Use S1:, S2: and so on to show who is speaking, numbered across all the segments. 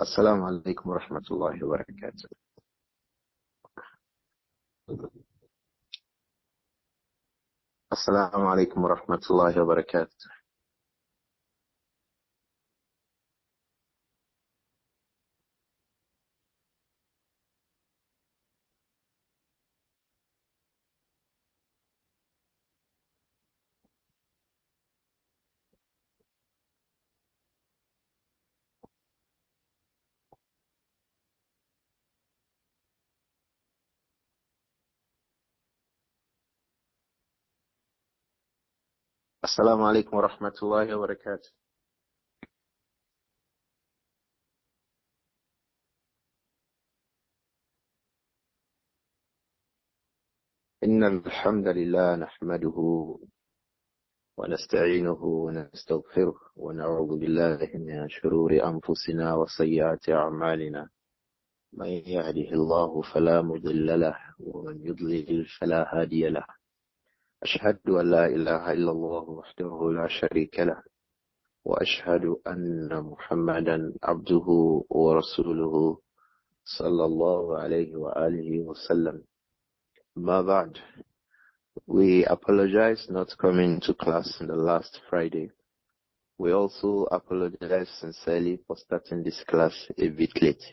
S1: السلام عليكم ورحمة الله وبركاته. السلام عليكم ورحمة الله وبركاته. السلام عليكم ورحمة الله وبركاته. إن الحمد لله نحمده ونستعينه ونستغفره ونعوذ بالله من شرور أنفسنا وسيئات أعمالنا. من يهده الله فلا مضل له ومن يضلل فلا هادي له. أشهد أن لا إله إلا الله وحده لا شريك له وأشهد أن محمدا عبده ورسوله صلى الله عليه وآله وسلم. ما بعد, we apologize not coming to class on the last Friday. We also apologize sincerely for starting this class a bit late.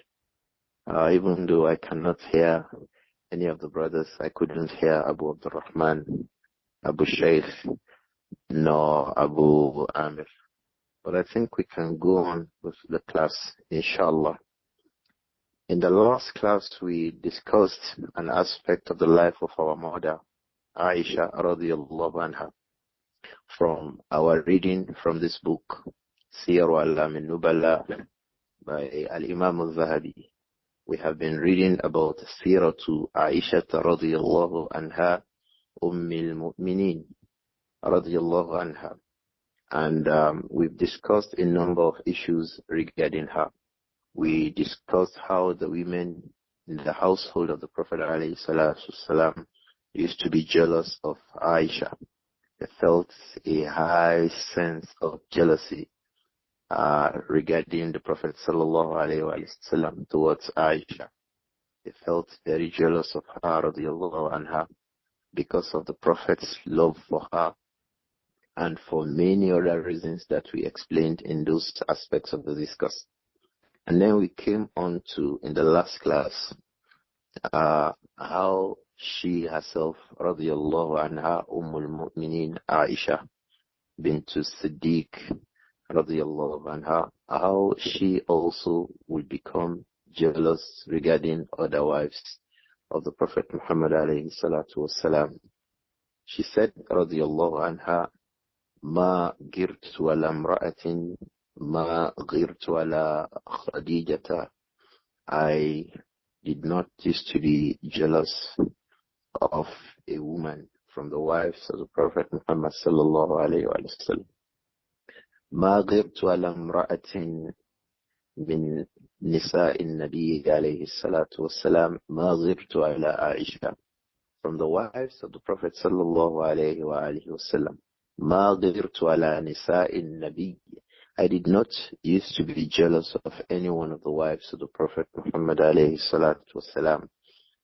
S1: Even though I cannot hear any of the brothers, I couldn't hear Abu Abdurrahman, Abu Shaykh, nor Abu Amir. But I think we can go on with the class, inshallah. In the last class, we discussed an aspect of the life of our mother, Āishah radiyallahu anha, from our reading from this book, Siyar A'alām An-Nubala by Imām Adh-Dhahabi. We have been reading about Seerah Āishah radiyallahu anha, Umm-al-Mu'mineen radiyallahu anha. And we've discussed a number of issues regarding her. We discussed how the women in the household of the Prophet ﷺ used to be jealous of Āishah. They felt a high sense of jealousy regarding the Prophet ﷺ towards Āishah. They felt very jealous of her radiallahu anha because of the Prophet's love for her and for many other reasons that we explained in those aspects of the discuss. And then we came on to, in the last class, how she herself, radiallahu anha, Umm-al-Mu'mineen Āishah bint Siddiq, radiallahu anha, how she also will become jealous regarding other wives of the Prophet Muhammad alayhi salatu wasalam. She said, radiallahu anha, ما غرت على امرأة ما غرت على خديجة. I did not used to be jealous of a woman from the wives of the Prophet Muhammad sallallahu alayhi wa sallam. ما غرت على امرأة من نساء النبي عليه الصلاة والسلام ما غرت على عائشة. From the wives of the Prophet sallallahu alayhi wa sallam. ما غرت على نساء النبي. I did not used to be jealous of any one of the wives of the Prophet Muhammad alayhi salatu wasalam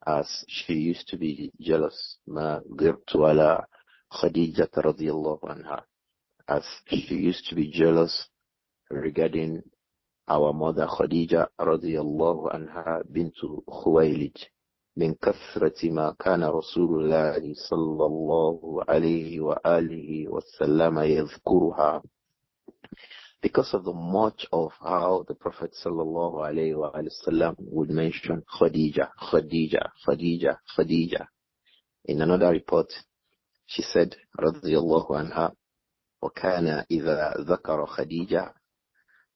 S1: as she used to be jealous. ما غرت على خديجة رضي الله عنها, as she used to be jealous regarding our mother Khadija رضي الله عنها بنت خويلد. من كثرة ما كان رسول الله صلى الله عليه وآله وسلم يذكرها, because of the much of how the Prophet sallallahu alayhi wa sallam would mention Khadija, Khadija, Khadija, Khadija. In another report, she said, radiyallahu anha, وَكَانَ إِذَا ذَكَرَ خَدِيجَةً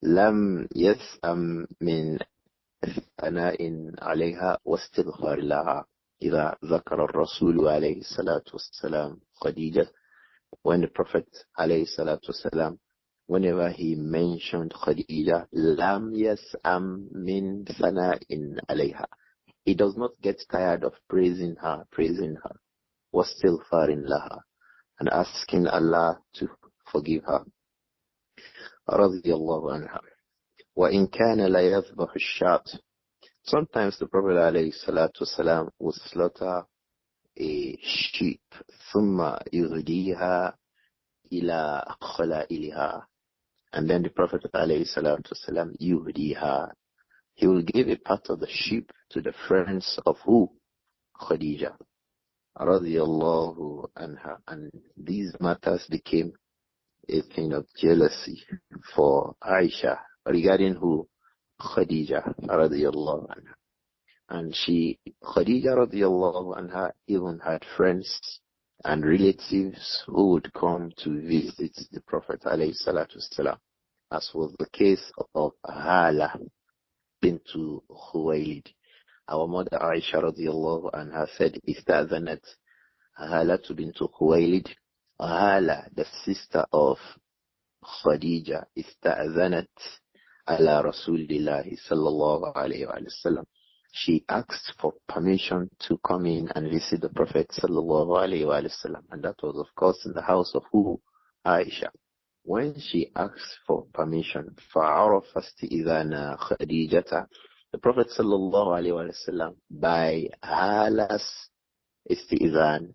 S1: لَمْ يَسْأَمْ مِنْ ثناء عليها واستغفار لها. إذا ذكر الرسول عليه الصلاة والسلام خديجة, when the Prophet عليه الصلاة والسلام, whenever he mentioned Khadija, لم يسأم من ثناء عليها, he does not get tired of praising her, واستغفار لها, and asking Allah to forgive her. رضي الله عنها. وَإِنْ كَانَ لَيَذْبَحُ الشَّاةَ. Sometimes the Prophet ﷺ would slaughter a sheep, ثُمَّ يُهْدِيهَا إِلَى خَلَائِلِهَا. And then the Prophet ﷺ يُهْدِيهَا. He will give a part of the sheep to the friends of who? Khadija radiyallahu anha. And these matters became a thing of jealousy for Aisha regarding who? Khadija radiyallahu anha. And Khadija radiyallahu anha even had friends and relatives who would come to visit the Prophet alayhi salatu wasalam, as was the case of Hala bintu Khuwaylid. Our mother Aisha radiyallahu anha said, Ista'zanat Hala bintu Khuwaylid. Hala, the sister of Khadija, Ista'zanat ala Rasulillahi sallallahu alayhi wa sallam. She asked for permission to come in and visit the Prophet sallallahu alayhi wa sallam. And that was, of course, in the house of who? Aisha. When she asked for permission, فَعَرَفَ اسْتِئْذَانَ خَدِيجَةَ, the Prophet sallallahu alayhi wa sallam, by Hala's isti'zan,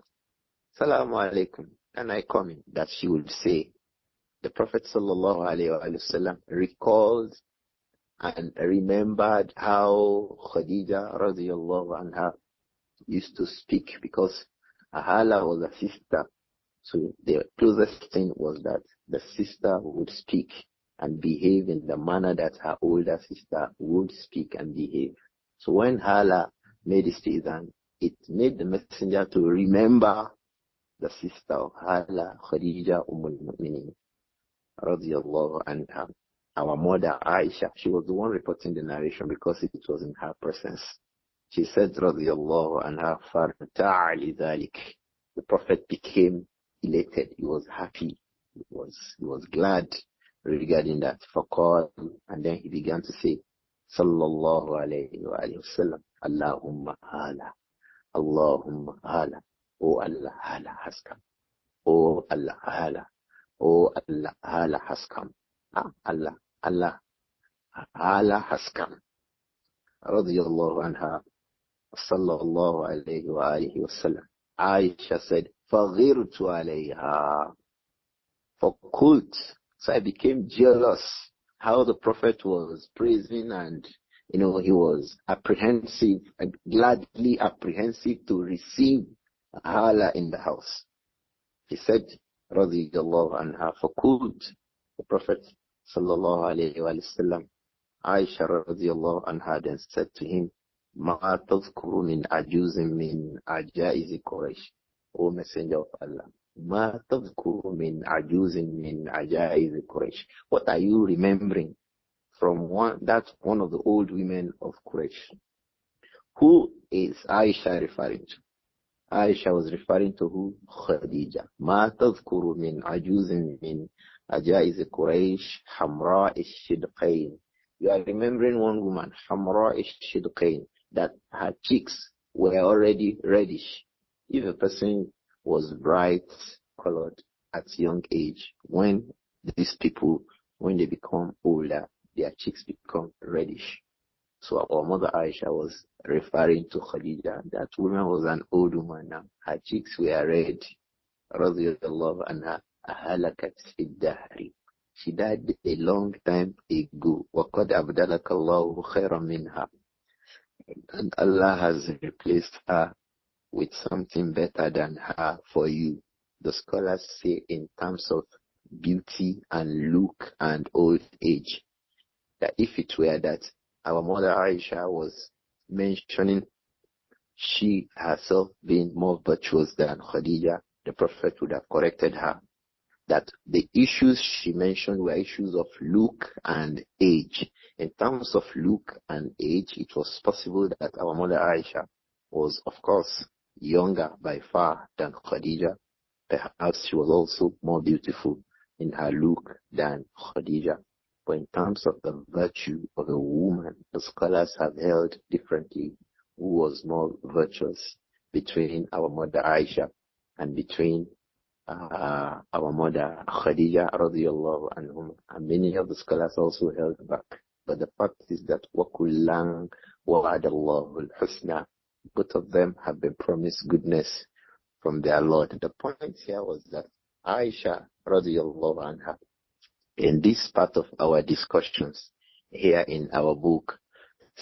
S1: Salamu alaykum, and I come in, that she would say, the Prophet sallallahu alayhi wa sallam recalled and remembered how Khadija radiyallahu anha used to speak, because Hala was a sister. So the closest thing was that the sister would speak and behave in the manner that her older sister would speak and behave. So when Hala made istizan, it made the messenger to remember the sister of Hala, Khadija al-Mu'minin radiyallahu anha. Our mother Aisha, she was the one reporting the narration because it was in her presence. She said, radiyallahu anha, farta'a lidhalik. The Prophet became elated. He was happy. He was glad regarding that. Faqal, and then he began to say, sallallahu alayhi wa sallam, Allahumma hala, Allahumma hala. Oh Allah, hala has come. Oh Allah, hala. Oh Allah, hala has come. Allah, hala has come. Radiyallahu anha, sallallahu alayhi wa alihi wa sallam. Aisha said, فَغِرْتُ عَلَيْهَا فَقُلْتُ. So I became jealous how the Prophet was praising, and he was apprehensive, gladly apprehensive to receive Hala in the house. He said, radiyallahu anha, فَقُلْتُ. The Prophet sallallahu alayhi wa sallam, Aisha radiyallahu anha then said to him, مَا تَذْكُرُ مِنْ عَجُوزٍ مِنْ عَجَائِزِ قُرَيْشٍ. O Messenger of Allah, مَا تَذْكُرُ مِنْ عَجُوزٍ مِنْ عَجَائِزِ قُرَيْشٍ. What are you remembering from one of the old women of Quraysh? Who is Aisha referring to? Aisha was referring to who? Khadija. مَا تَذْكُرُ مِنْ عَجُوزٍ مِنْ عَجَائِزِ قُرَيْشٍ حَمْرَاءِ الشِّدْقَيْنِ. You are remembering one woman, حَمْرَاءِ الشِّدْقَيْنِ, that her cheeks were already reddish. If a person was bright colored at young age, when these people, when they become older, their cheeks become reddish. So our mother Aisha was referring to Khadija. That woman was an old woman now. Her cheeks were red. Radiyallahu anha, ahalakat fid dahri. She died a long time ago. وَقَدْ أَبْدَلَكَ اللَّهُ خَيْرًا مِنْهَا. And Allah has replaced her with something better than her for you. The scholars say in terms of beauty and look and old age, that if it were that our mother Aisha was mentioning she herself being more virtuous than Khadija, the Prophet would have corrected her. That the issues she mentioned were issues of look and age. In terms of look and age, it was possible that our mother Aisha was, of course, younger by far than Khadija. Perhaps she was also more beautiful in her look than Khadija. But in terms of the virtue of a woman, the scholars have held differently who was more virtuous between our mother Aisha and between our mother Khadija radiyallahu anhum. And many of the scholars also held back But the fact is that وَكُلًّا وَعَدَ اللَّهُ الْحُسْنَى. Both of them have been promised goodness from their Lord. The point here was that Āishah radiallahu anha, in this part of our discussions here in our book,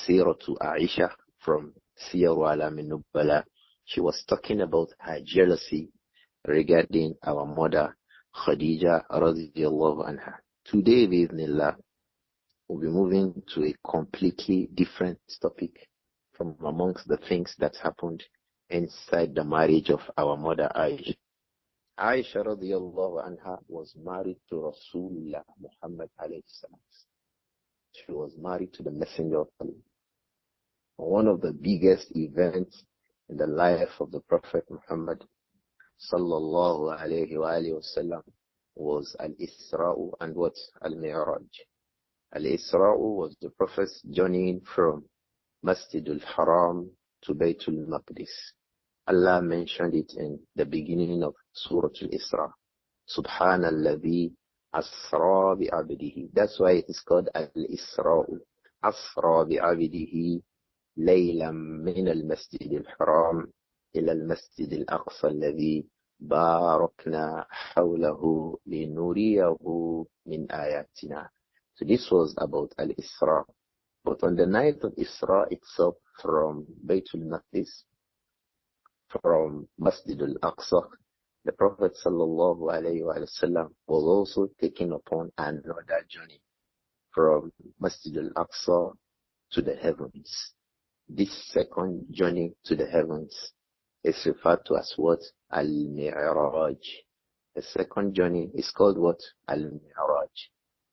S1: Seerah A from Siyar A'alām An-Nubala, she was talking about her jealousy regarding our mother Khadija radiallahu anha. Today, bi'idhnillah, we'll be moving to a completely different topic from amongst the things that happened inside the marriage of our mother Āishah. Āishah radiallahu anha was married to Rasulullah Muhammad alayhi salam. She was married to the Messenger of Allah. One of the biggest events in the life of the Prophet Muhammad sallallahu alayhi wa alihi wasallam was Al-Isra' and what? Al-Mi'raj. Al-Isra' was the Prophet's journeying from Masjid al-Haram to Baytul Maqdis. Allah mentioned it in the beginning of Surah Al-Isra. Subhanalladhi asra bi'abdihi. That's why it is called Al-Isra'. Asra bi'abdihi laylan min al-Masjid al-Haram ila al-Masjid al-Aqsa alladhi barakna hawlahu linuriyahu min ayatina. So this was about Al-Isra'. But on the night of Isra itself, from Baytul Maqdis, from Masjid al-Aqsa, the Prophet sallallahu alayhi wa sallam was also taken upon another journey from Masjid al-Aqsa to the heavens. This second journey to the heavens is referred to as what? Al-Mi'raj. The second journey is called what? Al-Mi'raj.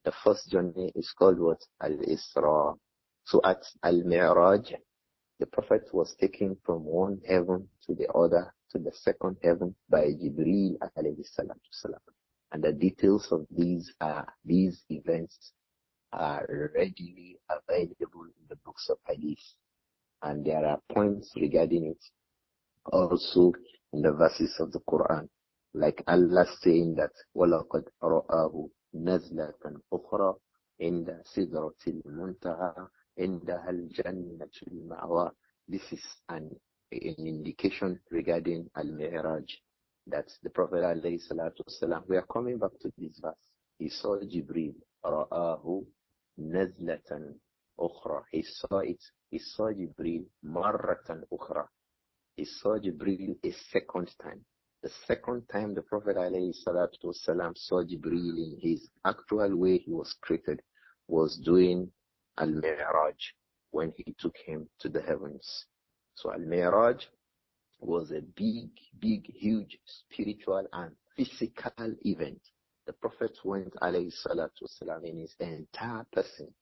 S1: The first journey is called what? Al-Isra. So at Al-Mi'raj, the Prophet was taken from one heaven to the other, to the second heaven by Jibreel alayhi salatu salam. And the details of these events are readily available in the books of Hadith. And there are points regarding it also in the verses of the Quran. Like Allah saying that وَلَقَدْ رَآهُ نَزْلَةً أُخْرَى عِنْدَ سِدْرَةِ الْمُنْتَهَى عِنْدَهَا الْجَنَّةُ الْمَأْوَى. This is an indication regarding Al-Mi'raj, that the Prophet alayhi salatu wasalam, we are coming back to this verse. He saw Jibreel, رَآهُ نَزْلَةً أُخْرَى. He saw it. He saw Jibreel marratan ukhra. He saw Jibreel a second time. The second time the Prophet alayhi salatu wasalam saw Jibreel in his actual way he was created was doing Al-Mi'raj, when he took him to the heavens. So Al-Mi'raj was a big, huge spiritual and physical event. The Prophet went alayhi salatu wasalam in his entire person,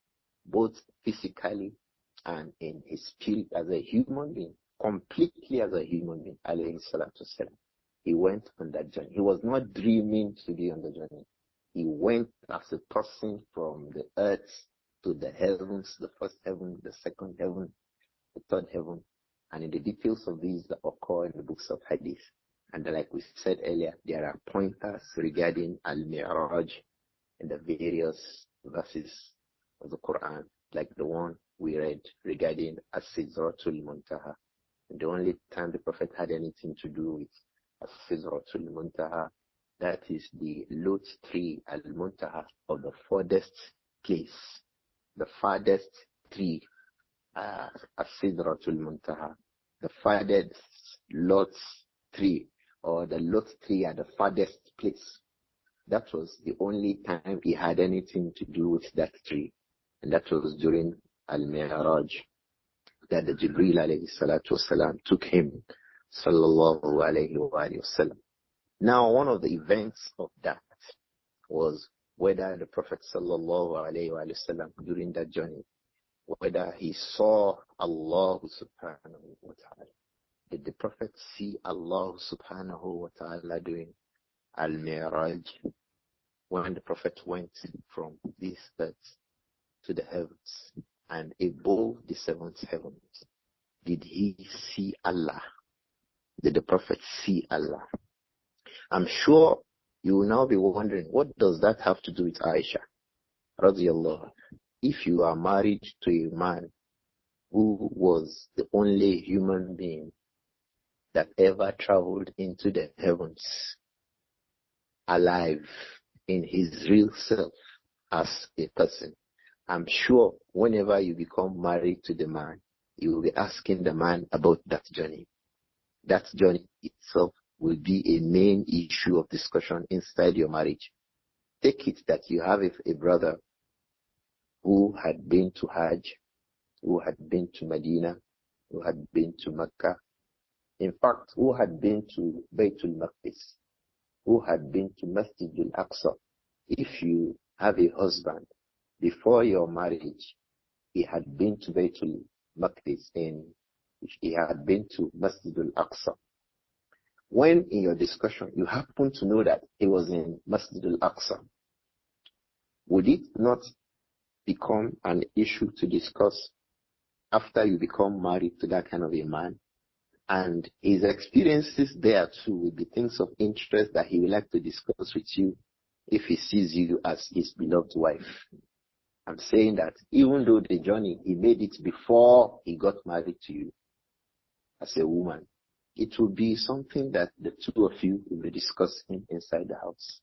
S1: both physically and in his spirit as a human being, completely as a human being, alayhi salatu wasalam. He went on that journey. He was not dreaming to be on the journey. He went as a person from the earth to the heavens, the first heaven, the second heaven, the third heaven, and in the details of these that occur in the books of Hadith. And like we said earlier, there are pointers regarding Al-Mi'raj in the various verses of the Quran, like the one we read regarding As-Sidratul Muntaha. And the only time the Prophet had anything to do with As-Sidratul Muntaha, that is the Lot tree Al-Muntaha, of the farthest place. The farthest tree, As-Sidratul Muntaha, the farthest Lot's tree, or the Lot's tree at the farthest place. That was the only time he had anything to do with that tree. And that was during Al-Mi'raj, that the Jibreel alayhi salatu wasalam took him, sallallahu alayhi wa sallam. Now, one of the events of that was whether the Prophet sallallahu alayhi wa sallam, during that journey, whether he saw Allah subhanahu wa ta'ala. Did the Prophet see Allah subhanahu wa ta'ala during Al-Mi'raj, when the Prophet went from this earth to the heavens and above the seventh heavens? Did he see Allah? Did the Prophet see Allah? I'm sure you will now be wondering, what does that have to do with Āishah radiyallahu anha? if you are married to a man who was the only human being that ever traveled into the heavens alive in his real self as a person, I'm sure whenever you become married to the man, you will be asking the man about that journey. That journey itself will be a main issue of discussion inside your marriage. Take it that you have a brother who had been to Hajj, who had been to Medina, who had been to Mecca, in fact, who had been to Baytul Maqdis, who had been to Masjid al-Aqsa. If you have a husband, before your marriage, he had been to Baytul Maqdis and he had been to Masjid al-Aqsa. When in your discussion you happen to know that he was in Masjid al-Aqsa, would it not become an issue to discuss after you become married to that kind of a man? And his experiences there too will be things of interest that he would like to discuss with you if he sees you as his beloved wife. I'm saying that even though the journey, he made it before he got married to you as a woman, it will be something that the two of you will be discussing inside the house.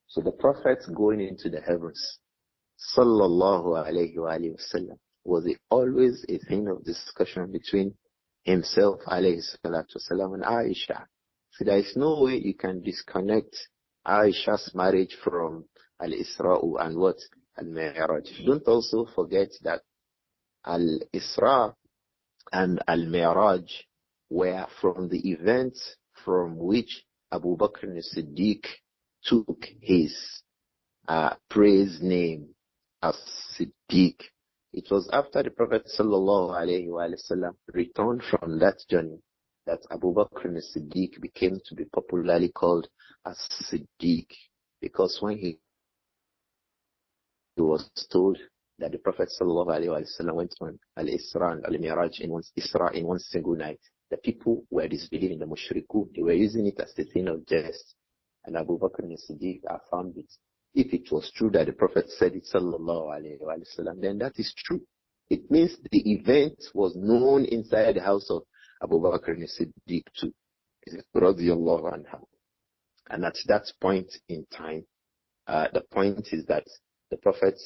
S1: So the Prophet going into the heavens, sallallahu alayhi wa sallam, was always a thing of discussion between himself, alayhi salatu wasalam, and Āishah. So there is no way you can disconnect Āishah's marriage from Al-Isra and what? Al-Mi'raj. Don't also forget that Al-Isra and Al-Mi'raj were from the events from which Abu Bakr as-Siddiq took his praise name as Siddiq. It was after the Prophet sallallahu alaihi wasallam returned from that journey that Abu Bakr as-Siddiq became to be popularly called as Siddiq, because when he was told that the Prophet sallallahu alaihi wasallam went on Al-Isra and Al-Mi'raj in one single night, the people were disbelieving, the mushrikun. They were using it as a thing of jest. And Abu Bakr as-Siddiq affirmed it. If it was true that the Prophet said it, sallallahu alaihi wasallam, then that is true. It means the event was known inside the house of Abu Bakr as-Siddiq too, radiyallahu anha. And at that point in time, the point is that the Prophet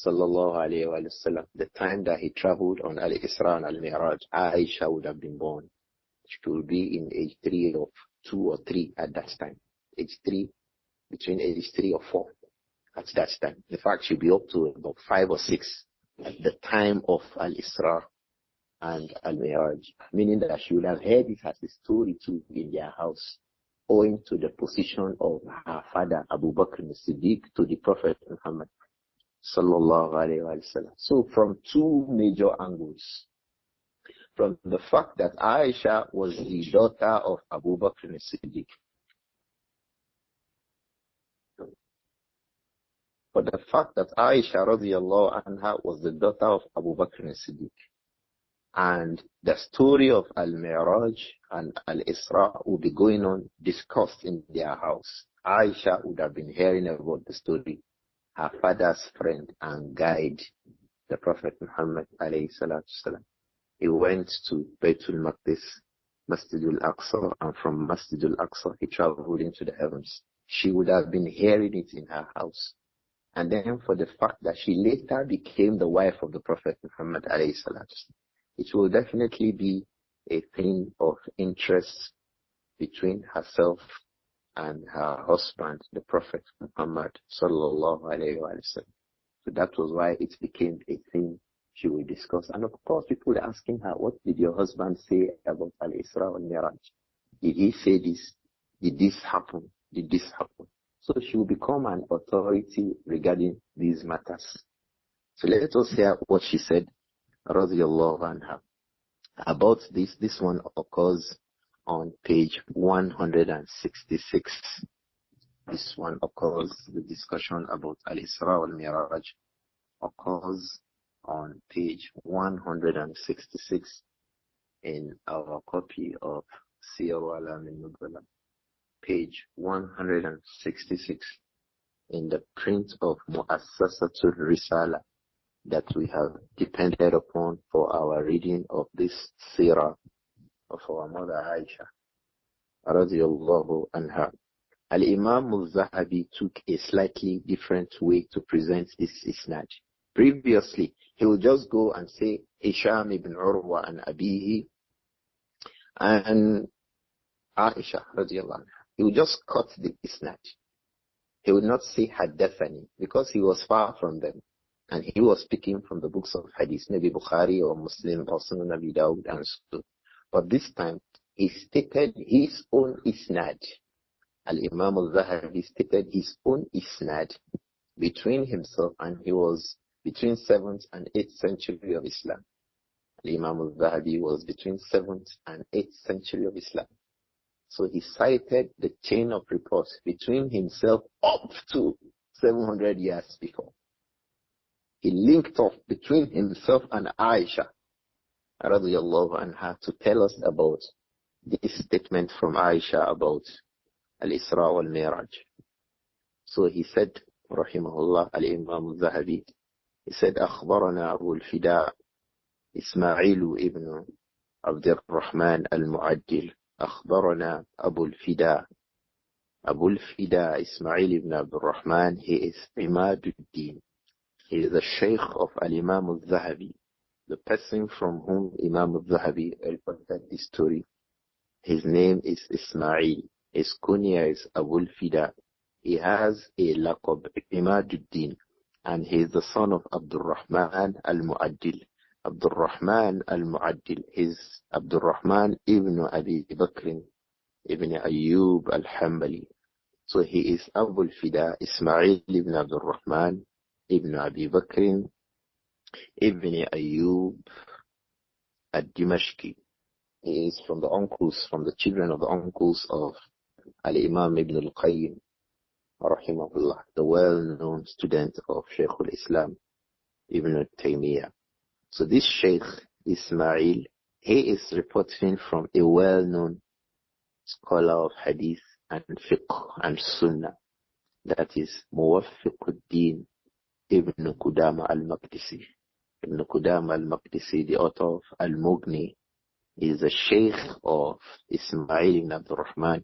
S1: sallallahu alaihi wasallam, the time that he traveled on Al-Isra and Al-Mi'raj, Āishah would have been born. She would be in age 3 or 2 or 3 at that time. Age 3, between age 3 or 4 at that time. In fact, she'll be up to about 5 or 6 at the time of Al-Isra and Al-Mi'raj, meaning that she would have heard it as a story too in their house, owing to the position of her father Abu Bakr as-Siddiq to the Prophet Muhammad sallallahu alayhi wa sallam. So from two major angles, from the fact that Āishah was the daughter of Abu Bakr as-Siddiq, for the fact that Āishah radiyallahu anha was the daughter of Abu Bakr as-Siddiq, and the story of Al-Mi'raj and Al-Isra will be going on, discussed in their house. Āishah would have been hearing about the story. Her father's friend and guide, the Prophet Muhammad alayhi salatu wasalam. He went to Baytul Maqdis, Masjid al-Aqsa, and from Masjid al-Aqsa he traveled into the heavens. She would have been hearing it in her house. And then for the fact that she later became the wife of the Prophet Muhammad alayhi salatu wasalam, it will definitely be a thing of interest between herself and her husband, the Prophet Muhammad sallallahu alayhi wa sallam. So that was why it became a thing she will discuss. And of course, people are asking her, what did your husband say about Al-Isra wal-Mi'raj? Did he say this? Did this happen? Did this happen? So she will become an authority regarding these matters. So let us hear what she said, radiyallahu anha. About this one occurs on page 166. This one occurs, the discussion about Al-Isra wal-Mi'raj occurs on page 166 in our copy of Siyar A'alām An-Nubala. Page 166 in the print of Mu'assasatul Risala that we have depended upon for our reading of this Seerah of our mother Āishah radiallahu anha. Al-Imām Adh-Dhahabi took a slightly different way to present this isnad. Previously, he would just go and say Hisham ibn Urwa and Abihi and Āishah radiallahu anha. He would just cut the isnad. He would not say Haddathani because he was far from them. And he was speaking from the books of Hadith, maybe Bukhari or Muslim or Sunan Abi Dawud and so. But this time, he stated his own isnad. Al-Imām Adh-Dhahabi stated his own isnad between himself, and he was between 7th and 8th century of Islam. Al-Imām Adh-Dhahabi was between 7th and 8th century of Islam. So he cited the chain of reports between himself up to 700 years before. He linked off between himself and Āishah radiyallahu anha to tell us about this statement from Āishah about Al-Isra wal-Miraj. So he said, rahimahullah, Al-Imām Adh-Dhahabi, he said, أخبرنا أبو الفداء إسماعيل ابن عبد الرحمن المعدل. أخبرنا أبو الفداء. Abu al-Fida Ismail ibn Abdur-Rahman, he is Imaduddin. He is the Shaykh of Al-Imām Adh-Dhahabi, the person from whom Imam Adh-Dhahabi reported this story. His name is Ismail. His kunya is Abu al-Fida. He has a laqab, Imaduddin, and he is the son of Abdur-Rahman al-Mu'addil. Abdur-Rahman al-Mu'addil is Abdur-Rahman ibn Abi Bakr ibn Ayyub al-Hanbali. So he is Abu al-Fida Ismail ibn Abdur-Rahman ibn Abi Bakr ibn Ayyub al-Dimashqi. He is from the uncles, from the children of the uncles of Al-Imam ibn al-Qayyim rahimahullah, the well-known student of Shaykh al-Islam ibn Taymiyyah. So this Shaykh Ismail, he is reporting from a well-known scholar of Hadith and Fiqh and Sunnah, that is Muwaffiquddin ibn Qudama al-Maqdisi. Ibn Qudama al-Maqdisi, the author of Al-Mughni, is the Shaykh of Ismail ibn Abdurrahman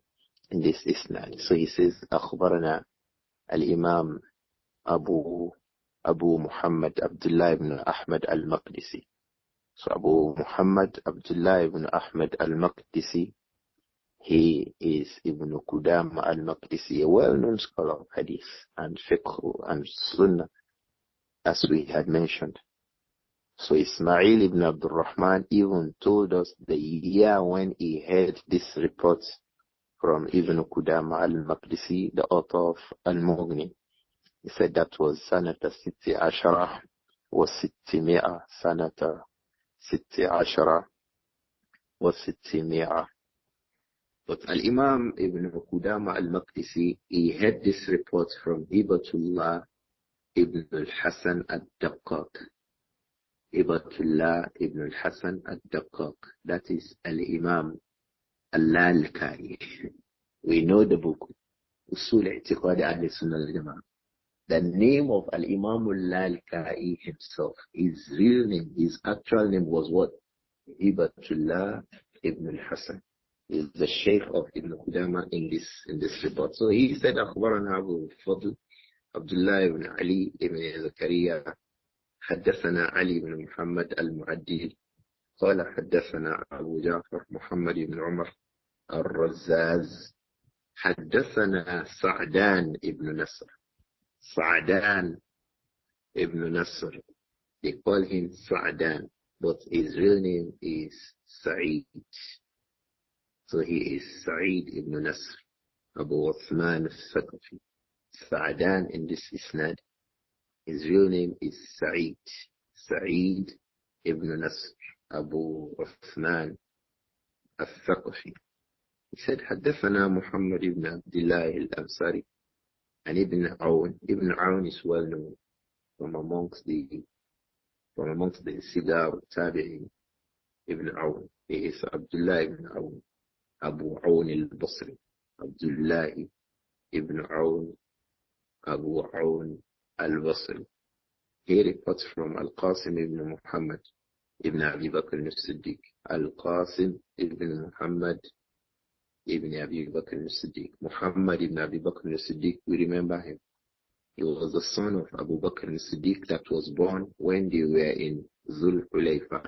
S1: in this isnad. So he says, أخبرنا الإمام أبو Muhammad Abdullah ibn Ahmad al-Maqdisi. So Abu Muhammad Abdullah ibn Ahmad al-Maqdisi, he is Ibn Qudama al-Maqdisi, a well-known scholar of Hadith and Fiqh and Sunnah, as we had mentioned. So Ismail ibn Abdurrahman even told us the year when he heard this report from Ibn Qudama al-Maqdisi, the author of Al-Mughni. He said that was Sanata Sitti Ashara wa Sittimi'a. Sanata Sitti Ashara wa Sittimi'a. But Al-Imam Ibn Qudama al-Maqdisi, he had this report from Hibatullah ibn al-Hasan al-Daqqaq. Hibatullah ibn al-Hasan al-Daqqaq. That is Al-Imam al-Lalkai. We know the book, Usul I'tiqad Ahl-Sunnah al-Jama'ah. The name of Al-Imam al-Lalkai himself, his real name, his actual name was what? Hibatullah ibn al-Hasan. He is the Shaykh of Ibn Qudama in this report. So he said, أخبرنا أبو الفضل عبد الله بن علي بن زكريا حدثنا علي بن محمد المعدل قال حدثنا أبو جعفر محمد بن عمر الرزاز حدثنا سعدان ابن نصر. Sa'dan ibn Nasr. They call him Sa'dan, but his real name is Sa'id. So he is Sa'id ibn Nasr, Abu Uthman al-Thaqafi. Sa'dan in this isnad, his real name is Sa'id. Sa'id ibn Nasr, Abu Uthman al-Thaqafi. He said, حدثنا محمد ibn Abdullah al-Ansari. And Ibn Awn is well known from amongst the Sigar Tabi'in. Ibn Awn, he is Abdullah ibn Awn, Abu Awn al-Basri. Abdullah ibn Awn, Abu Awn al-Basri. He reports from Al-Qasim ibn Muhammad ibn Abi Bakr al-Siddiq. Al-Qasim ibn Muhammad ibn Abi Bakr al-Siddiq. Muhammad ibn Abi Bakr al-Siddiq, we remember him. He was the son of Abu Bakr al-Siddiq that was born when they were in Zul Hulayfa,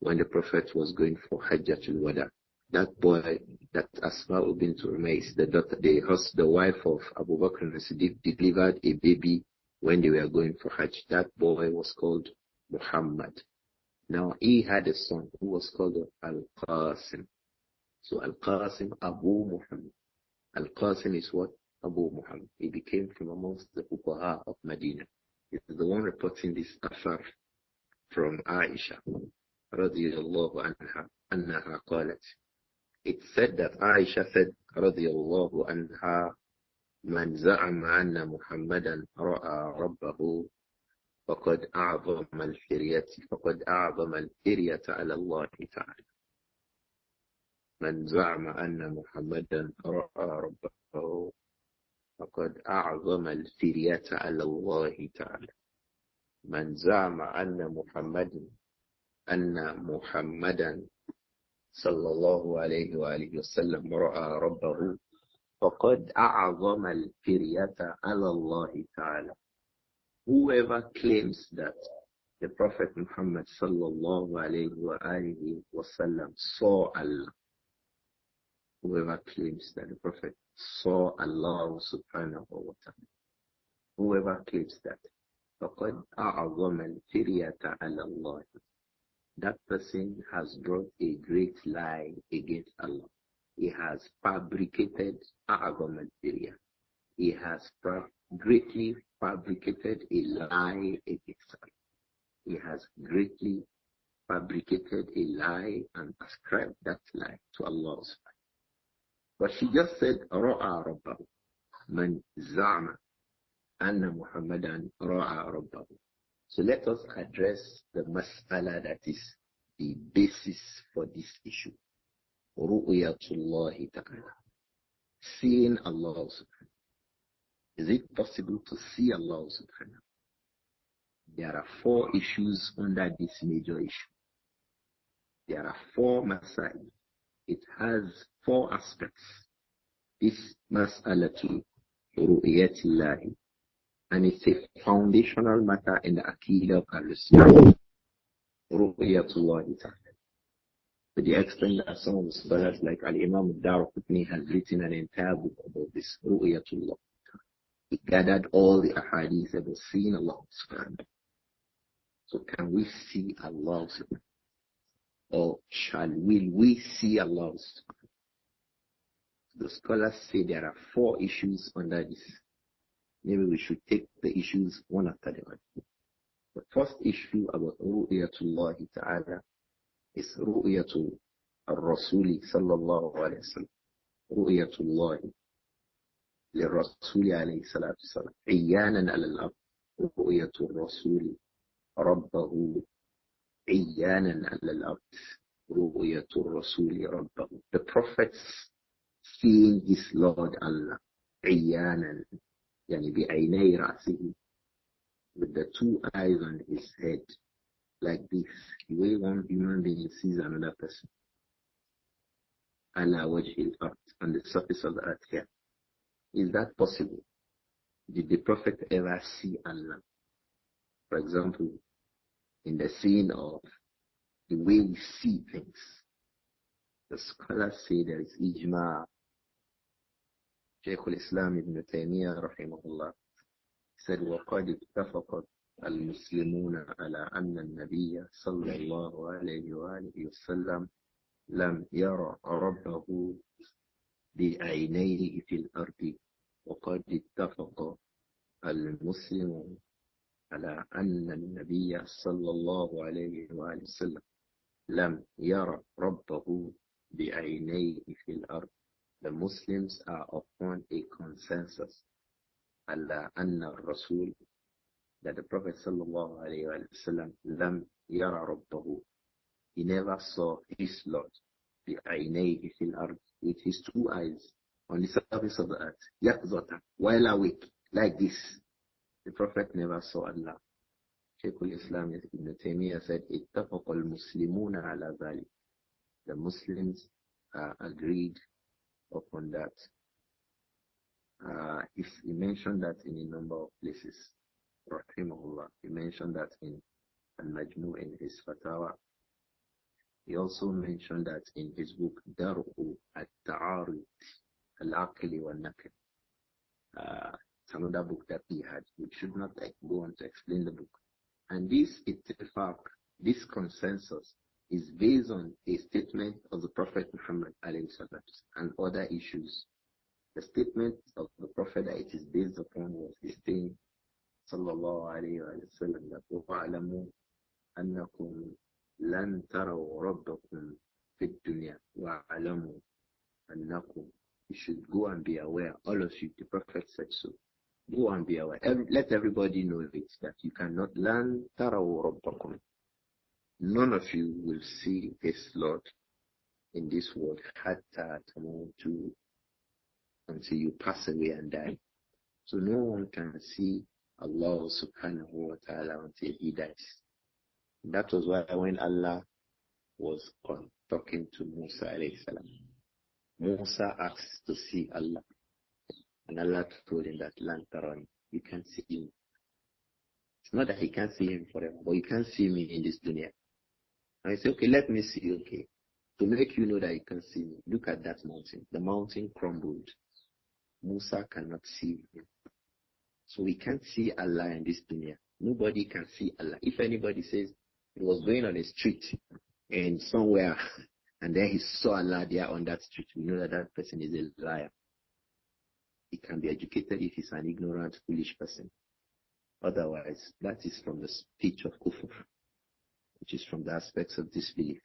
S1: when the Prophet was going for Hajjatul Wada. That boy, that Asma bint Umais, the wife of Abu Bakr al-Siddiq, delivered a baby when they were going for Hajj. That boy was called Muhammad. Now he had a son who was called Al-Qasim. So Al-Qasim, Abu Muhammad. Al-Qasim is what? Abu Muhammad. He became from amongst the Fuqaha of Medina. He is the one reporting this affair from Āishah radiyallahu anha, annaha qalat. It said that Āishah said radiyallahu anha, man za'ama anna Muhammadan ra'a rabbahu faqad a'zama al-firyata ala Allah ta'ala. Man za'ama anna Muhammadan ra'a rabbahu فقد أعظم الفرية على الله تعالى. من زعم أن محمدا صلى الله عليه وآله وسلم رأى ربه فقد أعظم الفرية على الله تعالى. Whoever claims that the Prophet Muhammad sallallahu alayhi wa alihi wasallam saw Allah, whoever claims that the Prophet saw Allah subhanahu wa ta'ala, whoever claims that, فَقَدْ أَعْظَمَ الْفِرْيَةَ عَلَى اللَّهِ, that person has brought a great lie against Allah. He has fabricated أَعْظَمَ الْفِرْيَةَ. He has greatly fabricated a lie against Allah. He has greatly fabricated a lie and ascribed that lie to Allah subhanahu. But she just said, Ra'a Rabbahu. Man za'ama anna Muhammadan Ra'a Rabbahu. So let us address the mas'ala that is the basis for this issue. Ru'yatullahi ta'ala. Seeing Allah subhanahu. Is it possible to see Allah subhanahu? There are 4 issues under this major issue. There are 4 masail. It has 4 aspects. This mas'alatu ru'yatillahi, and it's a foundational matter in the Aqidah of Al-Sunnah. Ru'yatullahi ta'ala. To the extent that some of the scholars like Imām Adh-Dhahabi has written an entire book about this ru'yatullah. He gathered all the ahadith about seeing Allah subhanahu. So can we see Allah subhanahu? Or will we see Allah? The scholars say there are 4 issues under this. Maybe we should take the issues one after the other. The first issue about Ru'yatullah Ta'ala is Ru'yatul Rasuli Sallallahu Alaihi Wasallam. Ru'yatullah للرسول عليه الصلاة والسلام عيانا على الأرض. رؤية الرسول ربه عيانا على الأرض. رؤية الرسول ربه. The prophets seeing his Lord Allah عيانا يعني بعيني رأسه, with the 2 eyes on his head, like this, the way one human being sees another person. على وجه الأرض, on the surface of the earth here. Is that possible? Did the Prophet ever see Allah? For example, in the scene of the way we see things, the scholars say there is ijma. Shaykh al-Islam Ibn Taymiyyah rahimahullah said, وَقَدْ اتَّفَقَتْ الْمُسْلِمُونَ عَلَىٰ أَنَّ النَّبِيَّ صلى الله عليه وآله وسلم لم يرى ربه بعينيه في الأرض. وقد اتفق المسلمون على أن النبي صلى الله عليه وآله وسلم لم يرى ربه بعينيه في الأرض. The Muslims are upon a consensus على أن الرسول, that the Prophet صلى الله عليه وآله وسلم لم يرى ربه, he never saw his Lord بعينيه في الأرض, with his 2 eyes on the surface of the earth, yaqzatan, while awake, like this. The Prophet never saw Allah. Shaykh al-Islam Ibn Taymiyyah said, اتفق المسلمون على ذلك. The Muslims agreed upon that. He mentioned that in a number of places. Rahimahullah. He mentioned that in Al-Majmu' in his Fatawa. He also mentioned that in his book, Dar'u At-Ta'arud Al-Aqli wal-Naql. It's another book that he had. We should not go on to explain the book. And this ittifaq, this consensus, is based on a statement of the Prophet Muhammad and other issues. The statement of the Prophet that it is based upon was his saying, sallallahu alayhi wa sallam, that وَعْلَمُوا أَنَّكُمْ لَن تَرَوْا رَبَّكُمْ فِي الدُّنْيَا وَعْلَمُوا أَنَّكُمْ. You should go and be aware, all of you, the Prophet said so. Go and be aware. Let everybody know it, that you cannot learn تَرَوْا رَبَّكُمْ. None of you will see his Lord in this world until you pass away and die. So no one can see Allah subhanahu wa ta'ala until he dies. That was why when Allah was talking to Musa alayhi salam, Musa asked to see Allah. And Allah told him that, Lan tarani, you can't see him. It's not that he can't see him forever, but you can't see me in this dunya. And I said, okay, let me see, okay. To make you know that you can see me, look at that mountain. The mountain crumbled. Musa cannot see him. So we can't see Allah in this dunya. Nobody can see Allah. If anybody says he was going on a street and somewhere and then he saw Allah there on that street, we know that that person is a liar. He can be educated if he's an ignorant, foolish person. Otherwise, that is from the speech of kufr, which is from the aspects of disbelief.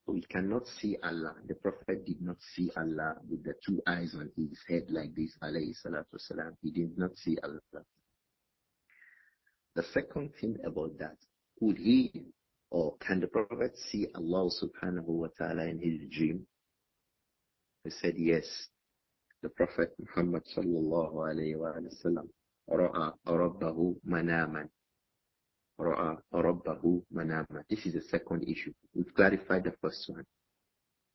S1: So we cannot see Allah. The Prophet did not see Allah with the two eyes on his head like this, alayhi salatu wasalam. He did not see Allah. The second thing about that, could he or can the Prophet see Allah subhanahu wa ta'ala in his dream? He said yes. The Prophet Muhammad sallallahu alayhi wa sallam ra'a rabbahu manaman. Ra'a rabbahu manaman. This is the second issue. We've clarified the first one.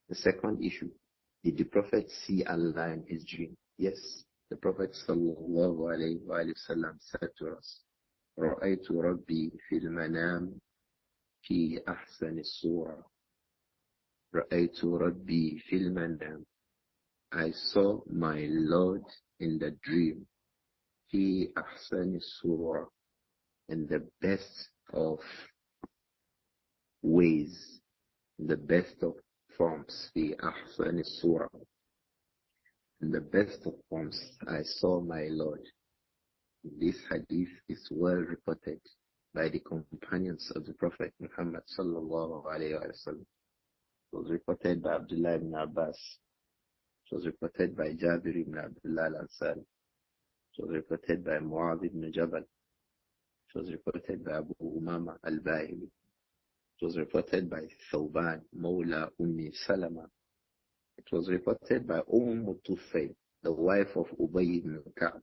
S1: The second issue, did the Prophet see Allah in his dream? Yes. The Prophet sallallahu alayhi wa sallam said to us, رأيت ربي في المنام في أحسن الصورة. رأيت ربي في المنام. I saw my Lord in the dream. في أحسن الصورة. In the best of ways, in the best of forms. في أحسن الصورة. In the best of forms, I saw my Lord. This hadith is well reported by the companions of the Prophet Muhammad sallallahu alayhi wa sallam. It was reported by Abdullah ibn Abbas. It was reported by Jabir ibn Abdullah al-Ansari. It was reported by Mu'adh ibn Jabal. It was reported by Abu Umama al-Bahili. It was reported by Thawban, Mawla Ummi Salama. It was reported by Tufayl, the wife of Ubay ibn Ka'b.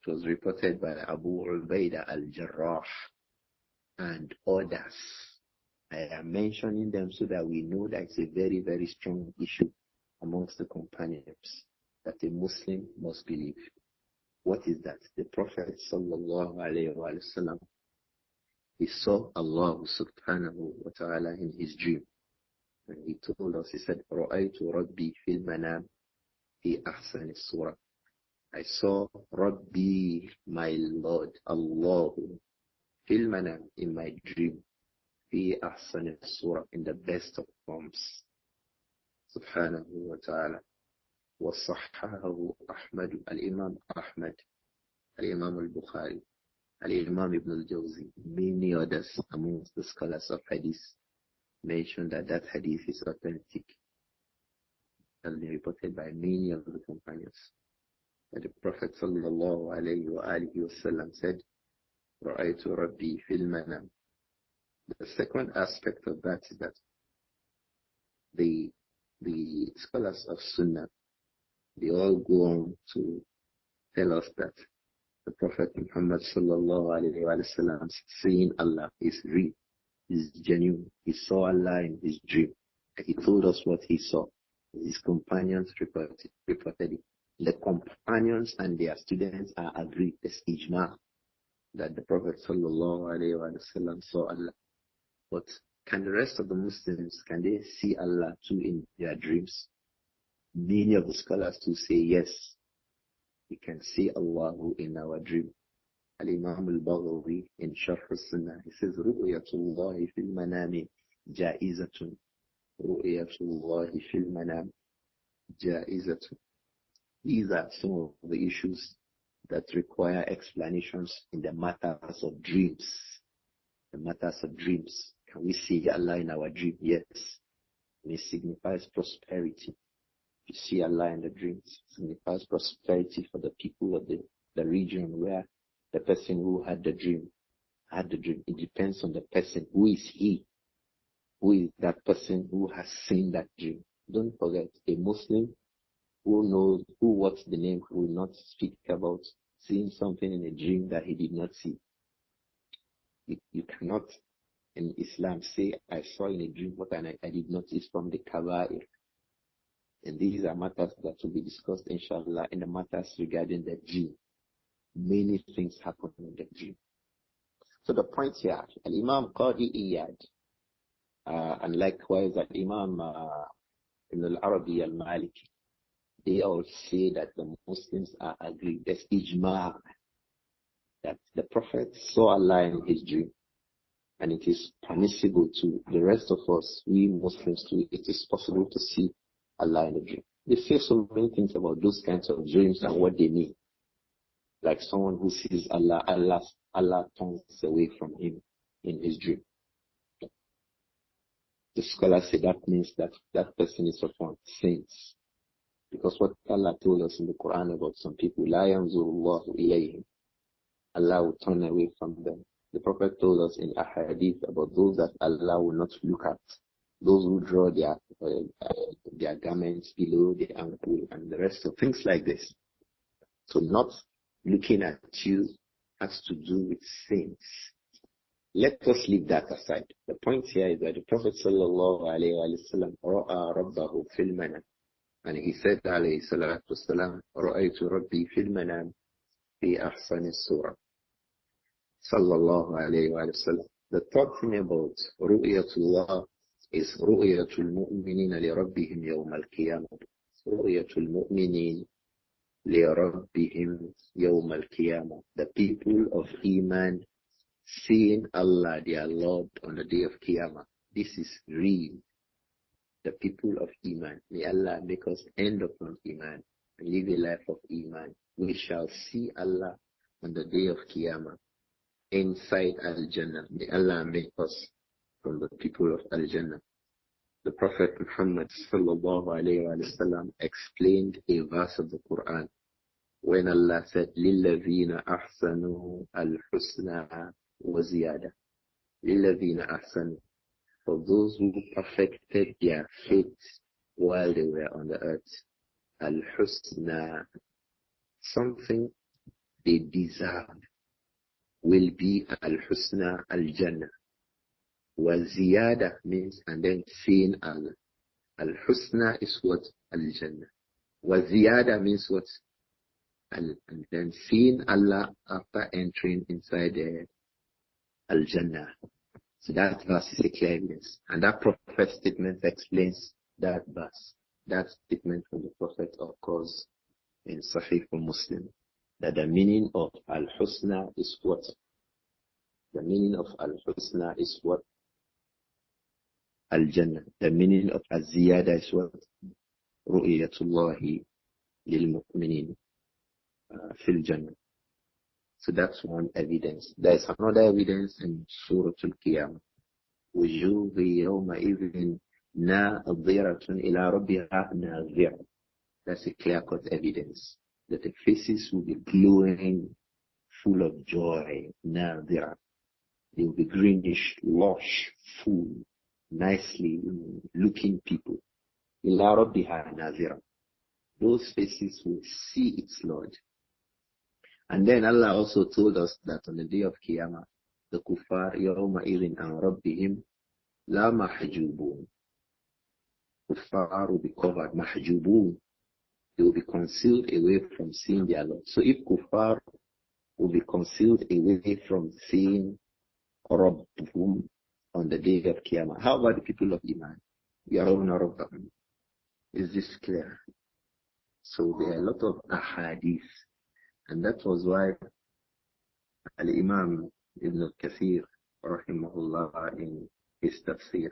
S1: It was reported by Abu Ubaidah al-Jarrah and others. I am mentioning them so that we know that it's a very, very strong issue amongst the companions that a Muslim must believe. What is that? The Prophet sallallahu alayhi wa sallam, he saw Allah subhanahu wa ta'ala in his dream. And he told us, he said, رَأَيْتُ رَبِّي فِي الْمَنَامِ فِي أَحْسَنِ الصُّورَةِ. I saw Rabbi, my Lord, Allah, fil manam, in my dream, fi ahsan surah, in the best of forms, subhanahu wa ta'ala. وصححه أحمد الإمام أحمد الإمام البخاري الإمام Ibn al-Jawzi, many others amongst the scholars of hadith mentioned that that hadith is authentic and reported by many of the companions. And the Prophet sallallahu alayhi wa alihi wasallam said, رَأَيْتُ رَبِّي فِي الْمَنَامِ. The second aspect of that is that the scholars of Sunnah, they all go on to tell us that The Prophet Muhammad sallallahu alayhi wa sallam seeing Allah is real, is genuine. He saw Allah in his dream. He told us what he saw. His companions reported it. The companions and their students are agreed. There's ijma that the Prophet sallallahu alayhi wa sallam saw Allah. But can the rest of the Muslims, can they see Allah too in their dreams? Many of the scholars too say yes. We can see Allah in our dream. Al-Imam Al-Baghawi in Sharh Al-Sunnah, he says, Ru'yatullahi fil manami ja'izatun. Ru'yatullahi fil manam ja'izatun. These are some of the issues that require explanations in the matters of dreams. The matters of dreams. Can we see Allah in our dream? Yes. It signifies prosperity. You see Allah in the dreams. It signifies prosperity for the people of the region where the person who had the dream had the dream. It depends on the person. Who is he? Who is that person who has seen that dream? Don't forget, a Muslim who knows what's the name will not speak about seeing something in a dream that he did not see. You cannot in Islam say, I saw in a dream what I did not see from the Kaba'ir. And these are matters that will be discussed, inshallah, in the matters regarding the dream. Many things happen in the dream. So the point here, Al-Imam Qadi Iyad, and likewise Al-Imam Ibn al-Arabi al-Maliki, they all say that the Muslims are agreed. There's ijma that the Prophet saw Allah in his dream. And it is permissible to the rest of us, we Muslims too, it is possible to see Allah in a dream. They say so many things about those kinds of dreams and what they mean. Like someone who sees Allah, Allah turns away from him in his dream. The scholars say that means that that person is upon saints. Because what Allah told us in the Quran about some people, La yanzurullahu ilayhim. Allah will turn away from them. The Prophet told us in a hadith about those that Allah will not look at. Those who draw their garments below the ankle and the rest of things like this. So not looking at you has to do with sins. Let us leave that aside. The point here is that the Prophet sallallahu alayhi wa sallam ra'a rabbahu fil manam. And he said alayhi salatu wasalam, ra'aytu rabbi fil manam fi ahsani surah. Sallallahu alayhi wa sallam. The third thing about ru'yatullah is ru'yatul mu'minina li rabbihim yawm al-qiyamah. Ru'yatul mu'minin li rabbihim yawm al-qiyamah. The people of Iman seeing Allah, their Lord, on the day of Qiyamah. This is real. The people of Iman. May Allah make us end upon Iman and live a life of Iman. We shall see Allah on the day of Qiyamah inside Al-Jannah. May Allah make us from the people of Al-Jannah. The Prophet Muhammad sallallahu alayhi wa sallam explained a verse of the Quran when Allah said, لِلَّذِينَ أَحْسَنُوا الْحُسْنَى وَزِيَادَةً. لِلَّذِينَ أَحْسَنُوا. For those who perfected their faith while they were on the earth. Al-Husna. Something they deserve will be Al-Husna Al-Jannah. Wa-Ziyada means, and then seeing Allah. Al-Husna is what? Al-Jannah. Wa-Ziyada means what? And then seeing Allah after entering inside Al-Jannah. So that verse is a clear evidence. And that Prophet statement explains that verse. That statement from the Prophet occurs in Sahih Muslim. That the meaning of Al-Husna is what? The meaning of Al-Husna is what? Al-Jannah. The meaning of Al-Ziyada is what? Ru'yatullahi lil-mu'minin fil Jannah. So that's one evidence. There's another evidence in Surah Al-Qiyamah. وَجُوهِ يَوْمَئِذٍ نَاظِرَةٌ إِلَىٰ رَبِّهَا نَاظِرَةٌ. That's a clear-cut evidence that the faces will be glowing, full of joy. نَاظِرَةٌ. They will be greenish, lush, full, nicely looking people. إِلَىٰ رَبِّهَا نَاظِرَةٌ. Those faces will see its Lord. And then Allah also told us that on the day of Qiyamah, the kuffar yawma idhin an rabbihim la mahjubun. Kuffar will be covered, mahjubun. They will be concealed away from seeing their Lord. So if kuffar will be concealed away from seeing Rabbhum on the day of Qiyamah, how about the people of Iman? Yarawna Rabbahum. Is this clear? So there are a lot of ahadith, and that was why Al-Imam Ibn Kathir rahimahullah in his tafsir,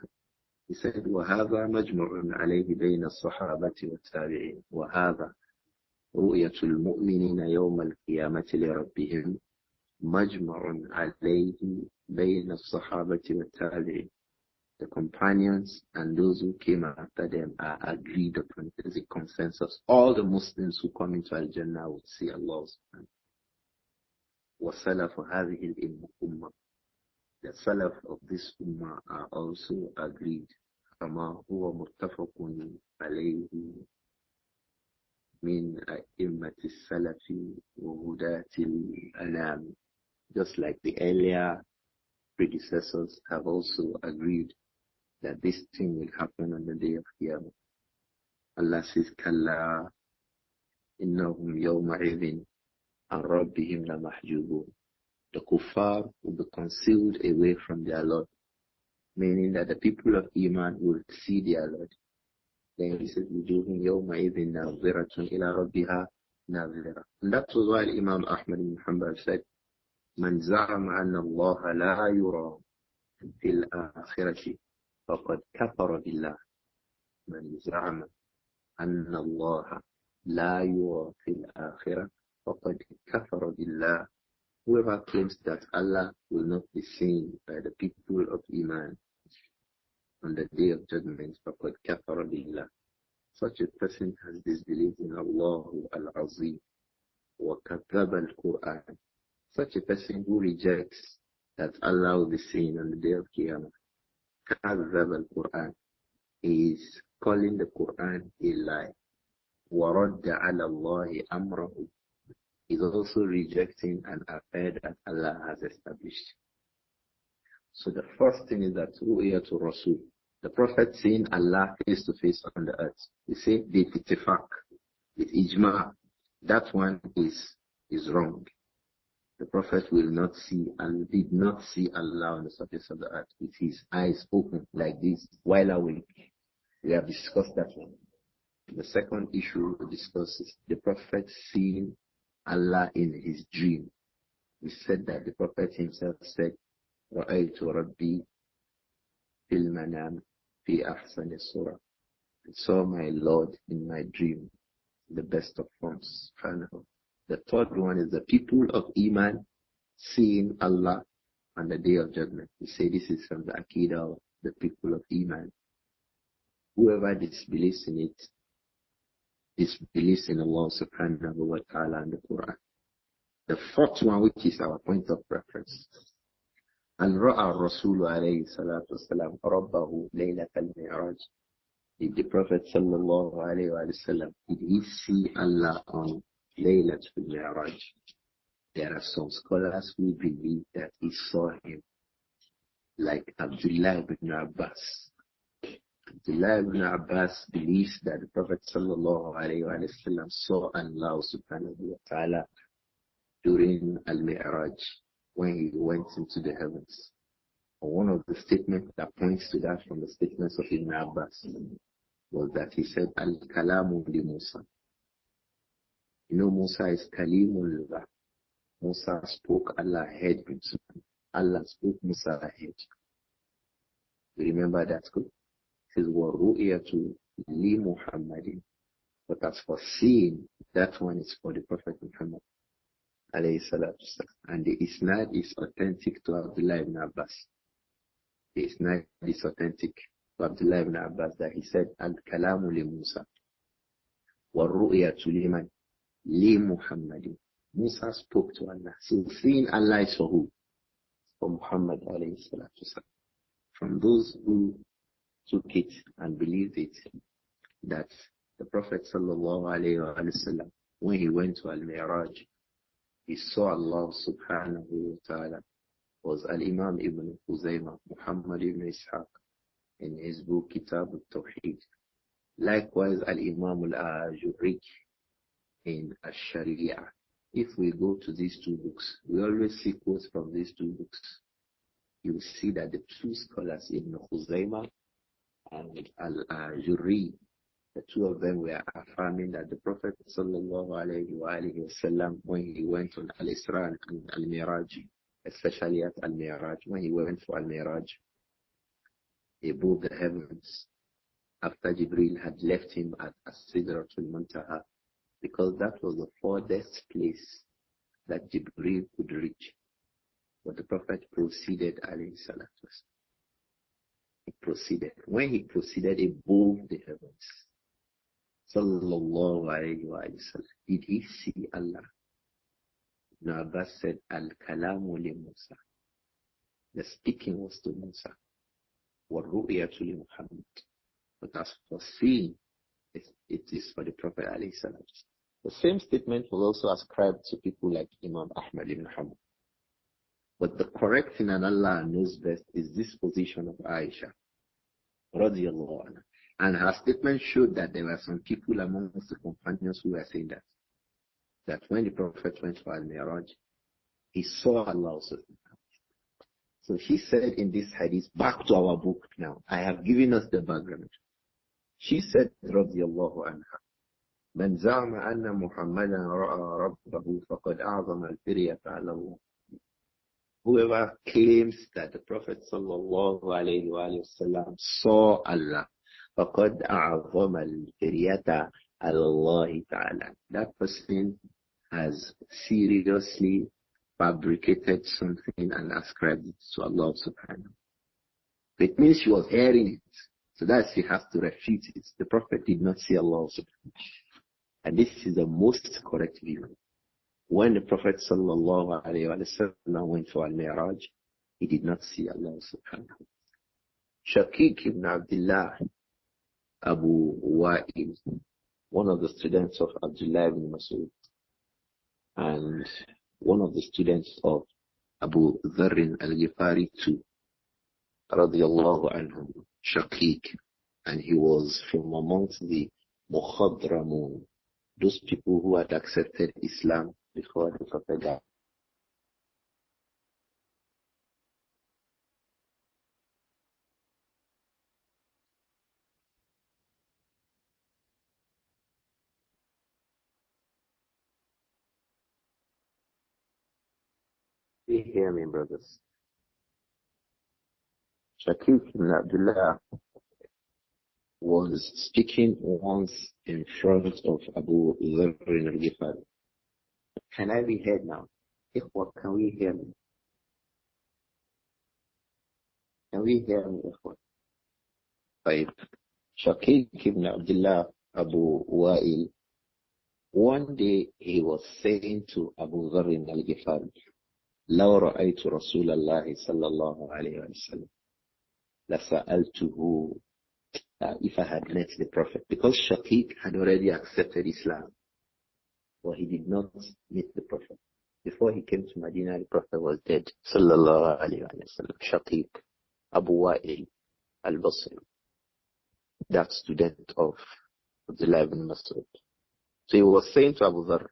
S1: he said, وَهَذَا مَجْمُعٌ عَلَيْهِ بَيْنَ الصَّحَابَةِ وَالتَّابِعِينَ وَهَذَا رؤية المؤمنين يوم القيامة لربهم مجمع عليه بين الصحابة والتابعين. The companions and those who came after them are agreed upon. There is a consensus. All the Muslims who come into Al-Jannah will see Allah subhanahu wa ta'ala. وَسَلَفُ هَذِهِ الْأُمَّةِ. The Salaf of this Ummah are also agreed. كَمَا هُوَ مُتَّفَقٌ عَلَيْهِ مِنْ أَئِمَّةِ السَّلَفِ وَهُدَاةِ الْأَنَامِ. Just like the earlier predecessors have also agreed that this thing will happen on the day of Qiyamah. Allah says, كَلَّا إِنَّهُمْ يَوْمَئِذٍ عَنْ رَبِّهِمْ لَمَحْجُوبُونَ. The kuffar will be concealed away from their Lord, meaning that the people of Iman will see their Lord. Then he says, وُجُوهٌ يَوْمَئِذٍ نَاظِرَةٌ إِلَى رَبِّهَا نَاظِرَةٌ. And that was why Imam Ahmad ibn Hanbal said, مَنْ زَعَمَ أَنَّ اللَّهَ لَا يُرَى فِي الْآخِرَةِ فَقَدْ كَفَرَ بِاللَّهِ. مَنْ زَعَمَ أَنَّ اللَّهَ لَا يُرَى فِي الْآخِرَةِ فَقَدْ كَفَرَ بِاللَّهِ. Whoever claims that Allah will not be seen by the people of Iman on the day of judgment, فَقَدْ كَفَرَ بِاللَّهِ. Such a person has disbelieved in Allah al-Azim وَكَذَّبَ الْقُرْآنِ. Such a person who rejects that Allah will be seen on the day of Qiyamah, كَذَّبَ الْقُرْآنِ, is calling the Quran a lie. وَرَدَّ عَلَى اللَّهِ أَمْرَهُ, is also rejecting an affair that Allah has established. So the first thing is that ru'yatul Rasul, the Prophet seeing Allah face to face on the earth. We say the ittifaq, with ijma, that one is wrong. The Prophet will not see and did not see Allah on the surface of the earth with his eyes open like this while awake. We have discussed that one. The second issue we discuss is the Prophet seeing Allah in his dream. We said that the Prophet himself said, رَأَيْتُ رَبِّي فِي الْمَنَامِ فِي أَحْسَنِ الصُّورَةِ. I saw my Lord in my dream, the best of forms. The third one is the people of Iman seeing Allah on the day of judgment. We say this is from the Aqidah of the people of Iman. Whoever disbelieves in it, disbelieves in Allah subhanahu wa ta'ala and the Quran. The fourth one, which is our point of reference. And ra'a Rasul alayhi salatu wasalam rabbahu laylat al-mi'raj. Did the Prophet sallallahu alayhi wa sallam, did he see Allah on laylat al-mi'raj? There are some scholars who believe that he saw him, like Abdullah ibn Abbas. Abdullah ibn Abbas believes that the Prophet sallallahu alayhi wa sallam saw Allah subhanahu wa ta'ala during al-Mi'raj, when he went into the heavens. And one of the statements that points to that from the statements of Ibn Abbas was that he said, Al-Kalamu li Musa. You know, Musa is Kalimullah. Musa spoke, Allah heard him. Allah spoke, Musa heard. You remember that? Good. It says, وَرُؤْيَةُ لِمُحَمَّدٍ. But as for seeing, that one is for the Prophet Muhammad. And the isnad is authentic to Abdullah ibn Abbas. The isnad is authentic to Abdullah ibn Abbas that he said, Al-Kalamu li Musa. وَالرُّؤْيَةُ لِمَنْ لِمُحَمَّدٍ. Musa spoke to Allah. So seeing Allah is for who? For Muhammad alayhi salatu wasalam. From those who took it and believed it, that the Prophet sallallahu alayhi wa sallam, when he went to Al-Mi'raj, he saw Allah subhanahu wa ta'ala was Al-Imam Ibn Khuzaymah, Muhammad ibn Ishaq, in his book Kitab al-Tawheed. Likewise, Al-Imam Al-Ajurri in Ash-Shari'ah. If we go to these two books, we always see quotes from these two books. You will see that the two scholars, Ibn Khuzaymah and Al-Ajurri, the two of them were affirming that the Prophet sallallahu alayhi wa alihi wasallam, when he went on Al-Isra and Al-Miraj, especially at Al-Miraj, when he went for Al-Miraj, above the heavens, after Jibril had left him at As-Sidratul Muntaha, because that was the furthest place that Jibril could reach. But the Prophet proceeded, alayhi salatu wasallam. He proceeded. When he proceeded above the heavens, sallallahu alayhi wa sallam, did he see Allah? Ibn Abbas said, Al-Kalamu li Musa. The speaking was to Musa. Wa-ru'yatu li Muhammad. But as for seeing, it is for the Prophet alayhi salam. The same statement was also ascribed to people like Imam Ahmad ibn Hanbal. But the correct thing, and Allah knows best, is this position of Āishah radiyallahu anha. And her statement showed that there were some people amongst the companions who were saying that when the Prophet went for Al-Miraj, he saw Allah. So she said in this hadith, back to our book now, I have given us the background. She said, radiyallahu anha, من زعم أن محمدا رأى ربه فقد أعظم الفرية على الله. Whoever claims that the Prophet sallallahu alayhi wa sallam saw Allah, فقد أعظم الفرية على الله تعالى. That person has seriously fabricated something and ascribed it to Allah subhanahu. It means she was hearing it. So that she has to refute it. The Prophet did not see Allah subhanahu. And this is the most correct view. When the Prophet sallallahu alayhi wa sallam went for Al-Mi'raj, he did not see Allah subhanahu. Shaykh ibn Abdullah Abu Wa'il, one of the students of Abdullah ibn Mas'ud, and one of the students of Abu Dharr al-Ghifari too, radiyallahu anhum, Shaykh, and he was from amongst the Mukhadramun, those people who had accepted Islam before the Prophet died. You hear me, brothers? Shaykh ibn Abdullah was speaking once in front of Abu Dharr al-Ghifari. Can I be heard now? Ikhwa, can we hear me? Can we hear me, Ikhwa? Right. Shaykh ibn Abdullah Abu Wa'il, one day he was saying to Abu Dharr al-Ghifari, لو رأيت رسول الله صلى الله عليه وسلم لسألته, if I had met the Prophet, because Shaykh had already accepted Islam, but he did not meet the Prophet. Before he came to Medina, the Prophet was dead. Sallallahu alayhi wa sallam. Shaykh Abu Wa'il al-Basri, that student of Abdullah ibn Mas'ud. So he was saying to Abu Dharr,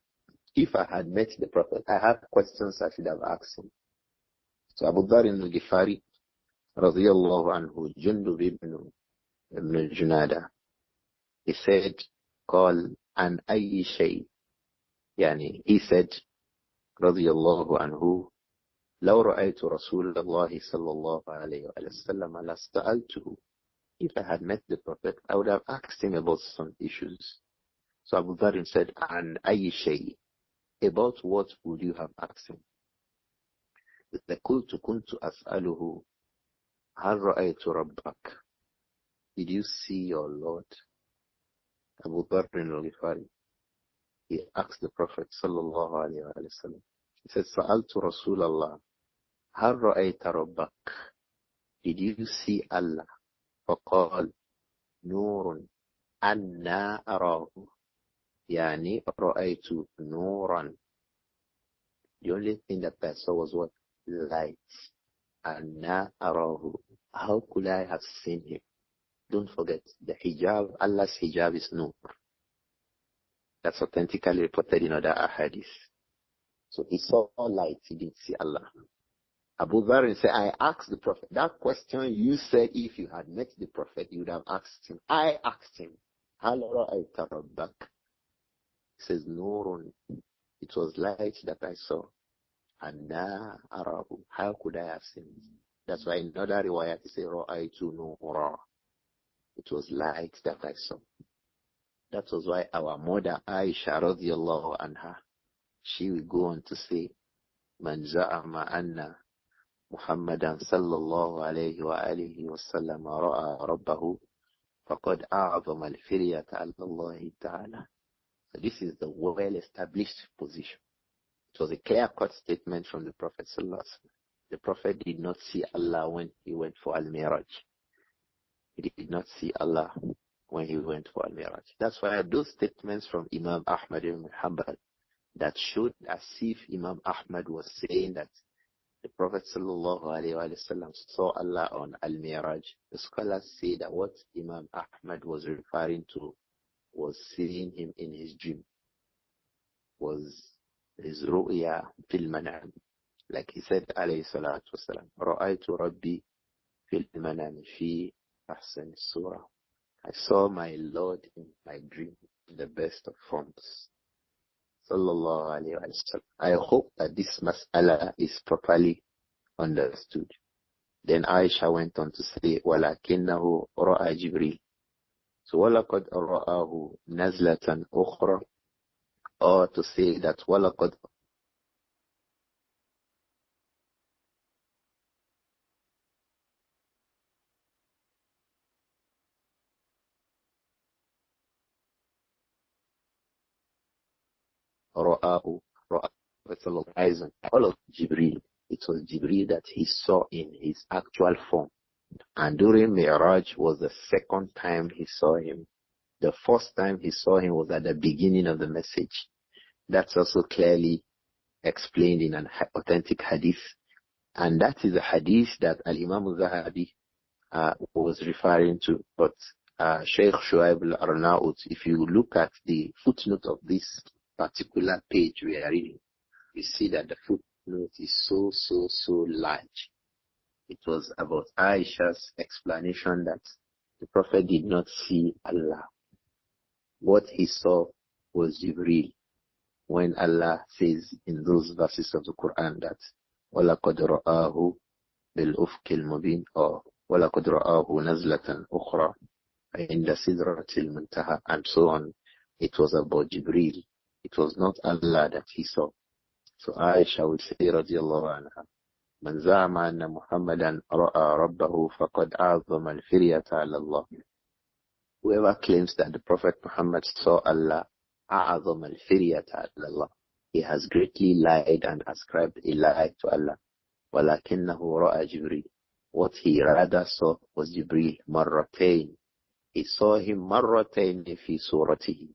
S1: if I had met the Prophet, I have questions I should have asked him. So Abu Dharr al-Ghifari, radiyallahu anhu, Jundub ibn Junada, he said, قال عن أي شيء, يعني he said, radiyallahu anhu, لو رأيت رسول الله صلى الله عليه وسلم لسألته. If I had met the Prophet, I would have asked him about some issues. So Abu Dharr said, عن أي شيء, about what would you have asked him? قلت كنت أسأله هل رأيت ربك? Did you see your Lord? Abu Dharr al-Ghifari, he asked the Prophet sallallahu alayhi wa sallam, he said, سألت رسول الله هل رأيت ربك? Did you see Allah? فقال نور أنا أراه, يعني رأيت نورا. The only thing that I saw was what? Light. Anna arahu. How could I have seen him? Don't forget, the hijab, Allah's hijab is nur. That's authentically reported in other ahadith. So he saw light, he didn't see Allah. Abu Dharr said, I asked the Prophet. That question you said if you had met the Prophet, you would have asked him. I asked him, Hal ra'ayta rabbak? He says, Nurun. It was light that I saw. Anna arahu. How could I have seen it? That's why in another riwayat he said, Ra'aytu nura. It was light that I saw. That was why our mother Āishah radiallahu anha, she will go on to say, Man za'ama anna Muhammadan sallallahu alayhi wa alihi wa sallam ra'a rabbahu faqad a'zama al-firyata ala Allah ta'ala. So this is the well-established position. It was a clear-cut statement from the Prophet sallallahu alaihi wasallam. The Prophet did not see Allah when he went for Al-Miraj. He did not see Allah when he went for Al-Miraj. That's why those statements from Imam Ahmad ibn Hanbal that showed as if Imam Ahmad was saying that the Prophet sallallahu alaihi wasallam saw Allah on Al-Miraj. The scholars say that what Imam Ahmad was referring to was seeing him in his dream, was his ru'ya fil manam. Like he said alayhi salatu wasalam, Ra'aytu Rabbi fil manam fi ahsan surah. I saw my Lord in my dream in the best of forms. Sallallahu alayhi wa sallam. I hope that this mas'ala is properly understood. Then Āishah went on to say, وَلَكِنَّهُ رَأَى جِبْرِيلٌ. So وَلَقَدْ رَآهُ نَزْلَةً أُخْرَى, or to say that وَلَقَدْ رآه all of Jibreel. It was Jibreel that he saw in his actual form. And during Mi'raj was the second time he saw him. The first time he saw him was at the beginning of the message. That's also clearly explained in an authentic hadith. And that is a hadith that Imām Adh-Dhahabi was referring to. But Shaykh Ibrāhīm, if you look at the footnote of this particular page we are reading, you see that the footnote is so large. It was about Aisha's explanation that the Prophet did not see Allah. What he saw was Jibreel. When Allah says in those verses of the Quran that وَلَقَدْ رَآهُ بِالْأُفْقِ الْمُبِينِ, or وَلَقَدْ رَآهُ نَزْلَةً أُخْرَى عِنْدَ سِدْرَةِ الْمُنْتَهَى, and so on. It was about Jibreel. It was not Allah that he saw. So Āishah would say radiyallahu anha, Man za'ama anna Muhammadan ra'a rabbahu faqad a'zama al-firyata ala Allah. Whoever claims that the Prophet Muhammad saw Allah, a'zama al-firyata ala Allah, he has greatly lied and ascribed a lie to Allah. وَلَكِنَّهُ رَأَى جِبْرِيلٌ. What he rather saw was Jibreel marratayn. He saw him marratayn fi suratihi.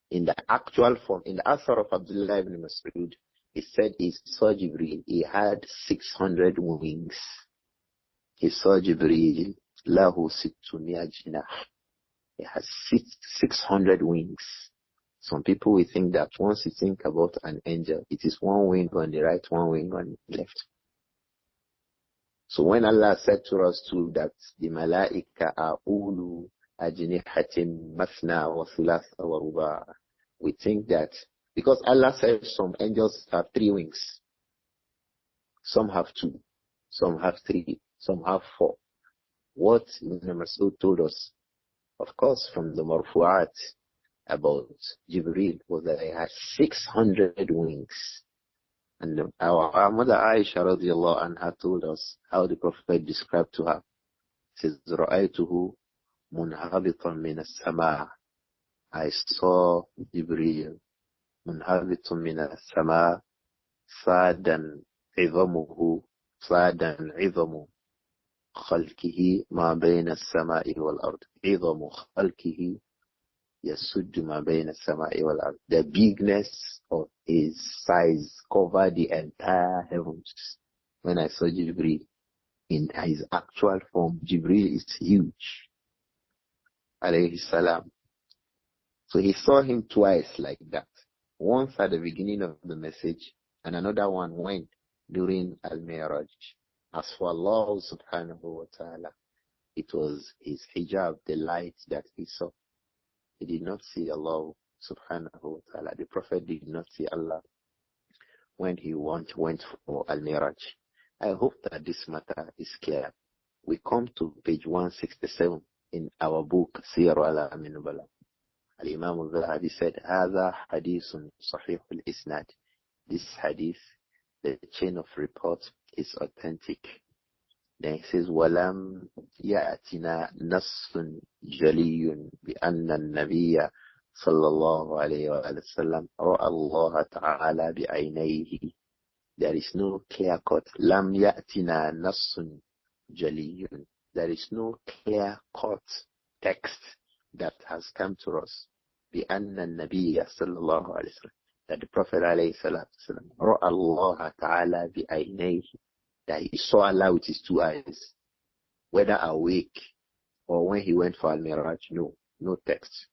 S1: In the actual form, in the Asar of Abdullah ibn Mas'ud, he said he saw Jibreel. He had 600 wings. He saw Jibreel. Lahu sittumiya jinah. He has 600 wings. Some people will think that once you think about an angel, it is one wing on the right, one wing on the left. So when Allah said to us too that the malaika are ulu ajnihatin masna wa thulatha wa ruba', we think that because Allah says some angels have 3 wings, some have 2, some have 3, some have 4. What Ibn Mas'ud told us, of course, from the Marfu'at about Jibreel, was that he had 600 wings. And our mother Āishah radiallahu anha told us how the Prophet described to her. He says, رَأَيْتُهُ مُنْهَبِطًا مِنَ السَّمَاءِ. I saw Jibreel مُنْهَبِطًا مِنَ السَّمَاءِ صَادًا عِظَمُهُ صَادًا عِظَمُ خَلْقِهِ مَا بَيْنَ السَّمَاءِ وَالْأَرْضِ عِظَمُ خَلْقِهِ يَسُدُّ مَا بَيْنَ السَّمَاءِ وَالْأَرْضِ. The bigness of his size covered the entire heavens. When I saw Jibreel in his actual form, Jibreel is huge, alayhi salam. So he saw him twice like that. Once at the beginning of the message, and another one when during Al-Mi'raj. As for Allah subhanahu wa ta'ala, it was his hijab, the light that he saw. He did not see Allah subhanahu wa ta'ala. The Prophet did not see Allah when he went for Al-Mi'raj. I hope that this matter is clear. We come to page 167 in our book, Siyar A'alām An-Nubala. Imām Adh-Dhahabi said, هذا حديث صحيح الإسناد. This hadith, the chain of report, is authentic. Then he says, وَلَمْ يَأْتِنَا نَصٌّ جَلِيٌّ بِأَنَّ النَّبِيَّ صلى الله عليه وسلم رأى الله تعالى بعينيه. There is no clear-cut. لَمْ يَأْتِنَا نَصٌّ جَلِيٌّ. There is no clear-cut text that has come to us. بِأَنَّ النَّبِيَّ صلى الله عليه وسلم. That the Prophet عليه الصلاة والسلام رأى الله تعالى بعينيه. That he saw Allah with his two eyes. Whether awake or when he went for Al-Miraj, no text.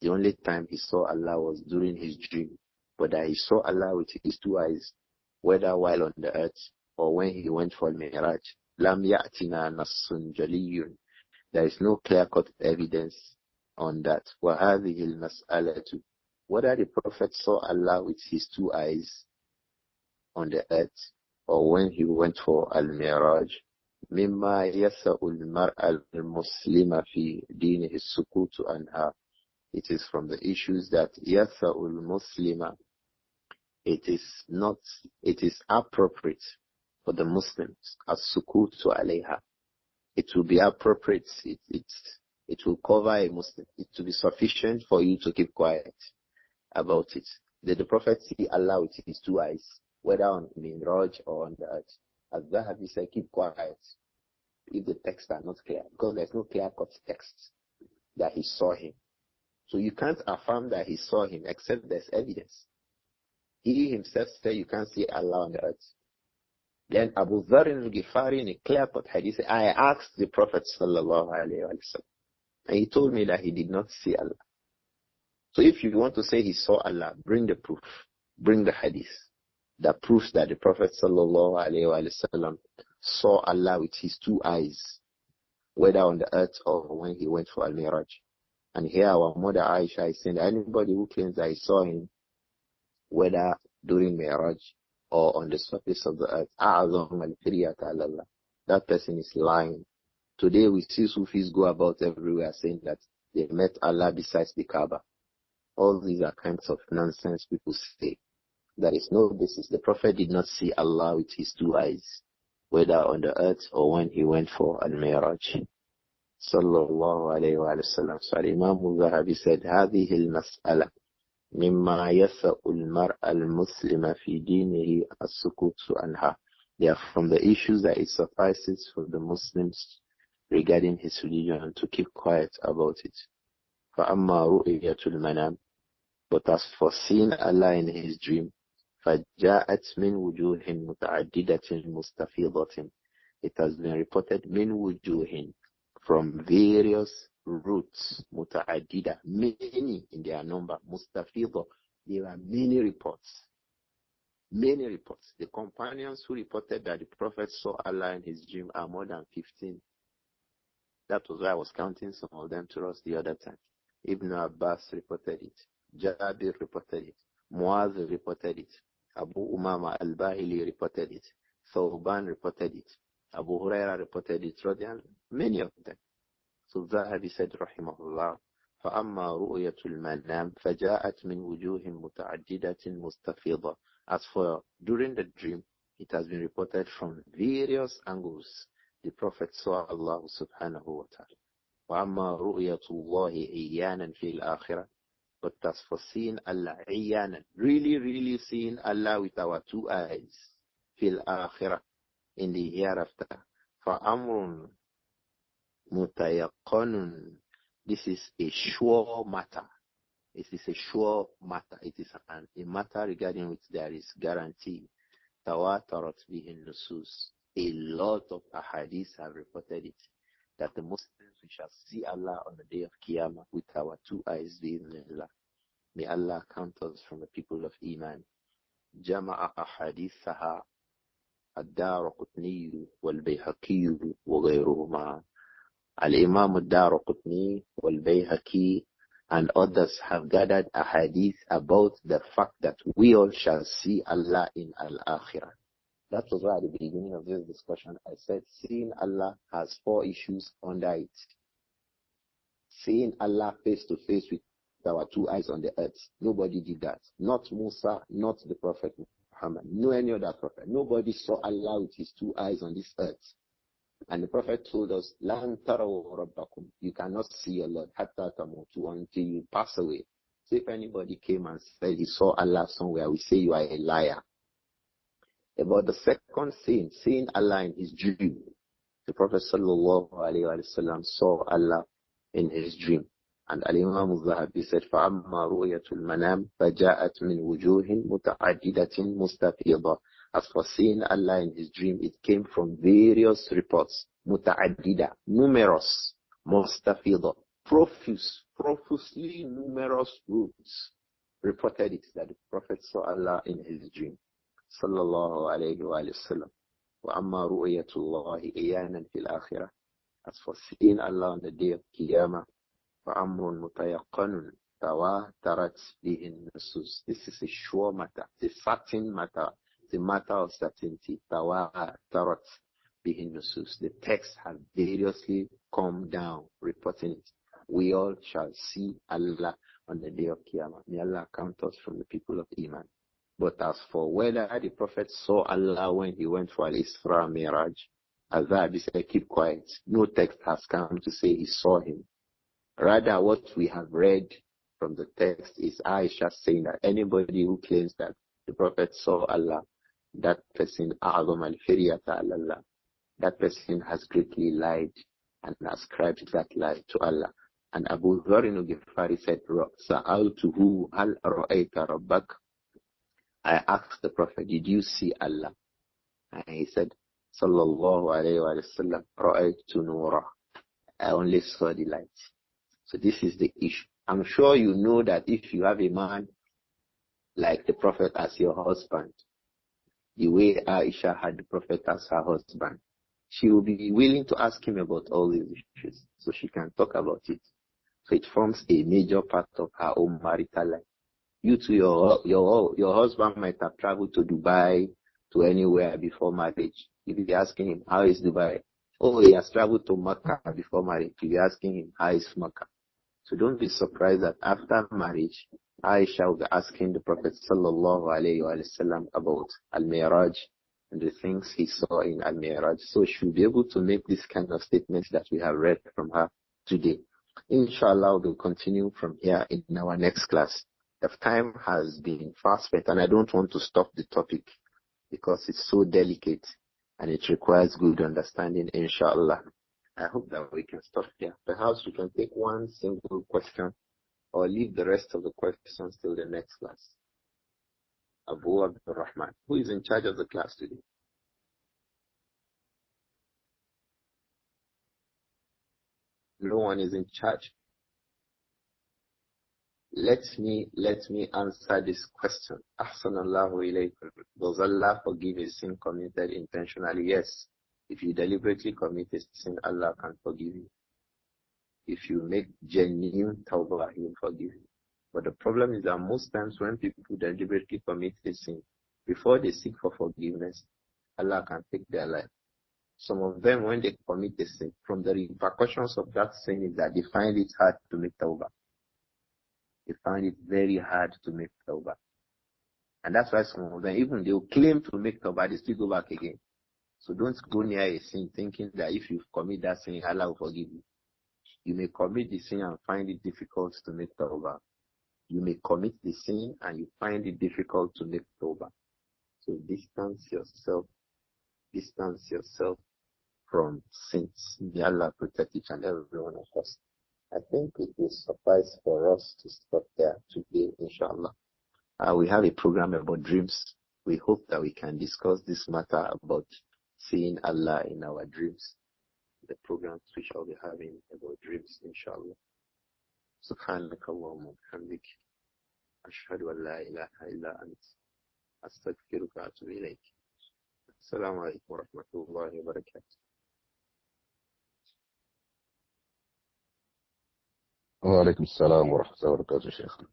S1: The only time he saw Allah was during his dream. But that he saw Allah with his two eyes, whether while on the earth or when he went for Al-Miraj. Lam ya'tina nassun jaliyun. There is no clear-cut evidence on that. وَهَذِهِ الْمَسْأَلَةُ. Whether the Prophet saw Allah with his two eyes on the earth or when he went for Al-Miraj, مِمَّا يَسَأُ الْمَرْأَ الْمُسْلِمَ فِي دِينِهِ السُّكُوتُ عَنْهَا. It is from the issues that يَسَأُ الْمُسْلِمَ. It is appropriate for the Muslims as-sukutu alayha. It will be appropriate. It will cover a Muslim. It will be sufficient for you to keep quiet about it. Did the Prophet see Allah with his two eyes, whether on Mi'raj or on the earth? Adh-Dhahabi said, keep quiet if the texts are not clear, because there's no clear-cut text that he saw him. So you can't affirm that he saw him except there's evidence. He himself said you can't see Allah on the earth. Then Abu Dharr al-Ghifari in a clear-cut hadith said, I asked the Prophet sallallahu alayhi wa sallam, and he told me that he did not see Allah. So if you want to say he saw Allah, bring the proof, bring the hadith that proves that the Prophet sallallahu alayhi wa sallam saw Allah with his two eyes, whether on the earth or when he went for Al-Miraj. And here our mother Āishah is saying that anybody who claims that he saw him, whether during Mi'raj or on the surface of the earth, that person is lying. Today we see Sufis go about everywhere saying that they met Allah besides the Kaaba. All these are kinds of nonsense people say. There is no basis. The Prophet did not see Allah with his two eyes, whether on the earth or when he went for Al-Mi'raj. Sallallahu alayhi wa sallam. So Imām Adh-Dhahabi said, هذه المسألة مما يسأ المرء المسلم في دينه السكوت عنها. They are from the issues that it suffices for the Muslims regarding his religion to keep quiet about it. فأما رؤية المنام. But as for seeing Allah in his dream, فجاءت من وجوه متعددة مستفيضة. It has been reported من وجوه, from various roots, muta'addida, many in their number, mustafidah. There are many reports. Many reports. The companions who reported that the Prophet saw Allah in his dream are more than 15. That was why I was counting some of them to us the other time. Ibn Abbas reported it. Jabir reported it. Muaz reported it. Abu Umama al-Bahili reported it. Thawban reported it. Abu Huraira reported it. Many of them. So Zahabi said, Rahimahullah, فَأَمَّا رُؤْيَةُ الْمَنَامِ فَجَاءَتْ مِنْ وُجُوهٍ مُتَعَدِّدَةٍ مُسْتَفِيضَةٍ. As for during the dream, it has been reported from various angles. The Prophet saw Allah subhanahu wa ta'ala. وَأَمَّا رُؤْيَةُ اللَّهِ عِيَانًا فِي الْآخِرَةِ. But as for seeing Allah عِيَانًا, really seeing Allah with our two eyes, فِي الْآخِرَةِ, in the hereafter, فَأَمْرٌ مُتَيَقَّنٌ. This is a sure matter. It is a sure matter. It is a matter regarding which there is guarantee. Tawatarat bihin nusus. A lot of ahadith have reported it, that the Muslims, we shall see Allah on the day of Qiyamah with our two eyes, bi'idhnillah. May Allah count us from the people of Iman. Jama'a ahadithaha ad-Daraqutni wal-Bayhaqi wa-ghayruhuma. Al-Imam ad-Daraqutni wal-Bayhaqi and others have gathered a hadith about the fact that we all shall see Allah in Al-Akhirah. That was why at the beginning of this discussion I said seeing Allah has 4 issues under it. Seeing Allah face to face with our 2 eyes on the earth. Nobody did that. Not Musa, not the Prophet Muhammad, no any other prophet. Nobody saw Allah with his 2 eyes on this earth. And the Prophet told us, "Lan taraw rabbakum." You cannot see your Lord hatta tamutu, until you pass away. So if anybody came and said he saw Allah somewhere, we say you are a liar. About the second thing, seeing Allah in his dream. The Prophet sallallahu alaihi wasallam saw Allah in his dream. And Imām Adh-Dhahabi said, فَأَمَّا رُؤْيَةُ الْمَنَامِ فَجَاءَتْ مِنْ وُجُوهٍ مُتَعَدِّدَةٍ مُسْتَفِيضَةٍ. As for seeing Allah in his dream, it came from various reports. Muta'addida, numerous, mustafida, profusely numerous groups reported it that the Prophet saw Allah in his dream. Sallallahu alayhi wa sallam. وَأَمَّا رُؤْيَةُ اللَّهِ إِيَانًا فِي الْآخِرَةِ. As for seeing Allah on the day of Qiyamah, فَأَمْرٌ مُتَيَقَّنٌ تَوَاتَرَتْ بِهِ النُّصُوص. This is a sure matter, it's a certain matter. The matter of certainty. Tawatarat bihin nusus. The texts have variously come down reporting it. We all shall see Allah on the day of Qiyamah. May Allah count us from the people of Iman. But as for whether the Prophet saw Allah when he went for Al-Isra Miraj, Adh-Dhahabi said, keep quiet. No text has come to say he saw him. Rather, what we have read from the text is Āishah saying that anybody who claims that the Prophet saw Allah, that person that person has greatly lied and ascribed that lie to Allah. And Abu Dharr al-Ghifari said, Sa'altuhu hal ra'ayta rabbak. I asked the Prophet, did you see Allah? And he said, Sallallahu alayhi wa sallam, ra'aytu nura. I only saw the light. So this is the issue. I'm sure you know that if you have a man like the Prophet as your husband, the way Āishah had the Prophet as her husband, she will be willing to ask him about all these issues so she can talk about it. So it forms a major part of her own marital life. You too, your husband might have traveled to Dubai, to anywhere before marriage. You'll be asking him, how is Dubai? Oh, he has traveled to Makkah before marriage. You'll be asking him, how is Makkah? So don't be surprised that after marriage, Āishah will be asking the Prophet sallallahu alayhi wa sallam about Al-Mi'raj and the things he saw in Al-Mi'raj. So she'll be able to make this kind of statements that we have read from her today. Inshallah, we'll continue from here in our next class. The time has been fast spent and I don't want to stop the topic because it's so delicate and it requires good understanding, inshallah. I hope that we can stop here. Perhaps we can take one single question or leave the rest of the questions till the next class. Abu Abdur-Rahman, who is in charge of the class today? No one is in charge. Let me answer this question. Ahsanallahu ilaykum. Does Allah forgive a sin committed intentionally? Yes. If you deliberately commit a sin, Allah can forgive you. If you make genuine tawbah, He will forgive you. But the problem is that most times when people deliberately commit a sin, before they seek for forgiveness, Allah can take their life. Some of them, when they commit a sin, from the repercussions of that sin is that they find it hard to make tawbah. They find it very hard to make tawbah. And that's why some of them, even they will claim to make tawbah, they still go back again. So don't go near a sin thinking that if you commit that sin, Allah will forgive you. You may commit the sin and find it difficult to make tawbah. You may commit the sin and you find it difficult to make tawbah. So distance yourself from sins. May Allah protect each and every one of us. I think it will suffice for us to stop there today, inshallah. We have a program about dreams. We hope that we can discuss this matter about seeing Allah in our dreams. The programs we shall be having about dreams, inshallah. سبحانك اللهم وبحمدك أشهد أن لا إله إلا أنت أستغفرك وأتوب إليك. السلام عليكم ورحمة الله وبركاته.
S2: وعليكم السلام ورحمة الله وبركاته شيخنا.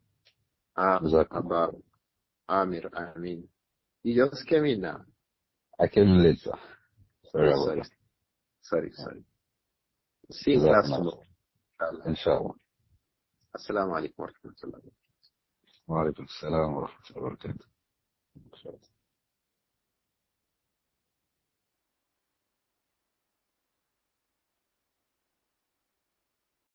S2: جزاكم الله.
S1: Abba Amir Amin. You just came in now.
S2: I came later. Sorry
S1: Oh,
S2: about
S1: sorry.
S2: that.
S1: See you class tomorrow.
S2: Inshallah.
S1: Assalamu alaikum wa rahmatullahi wa barakatuh.
S2: وعليكم السلام ورحمة الله وبركاته.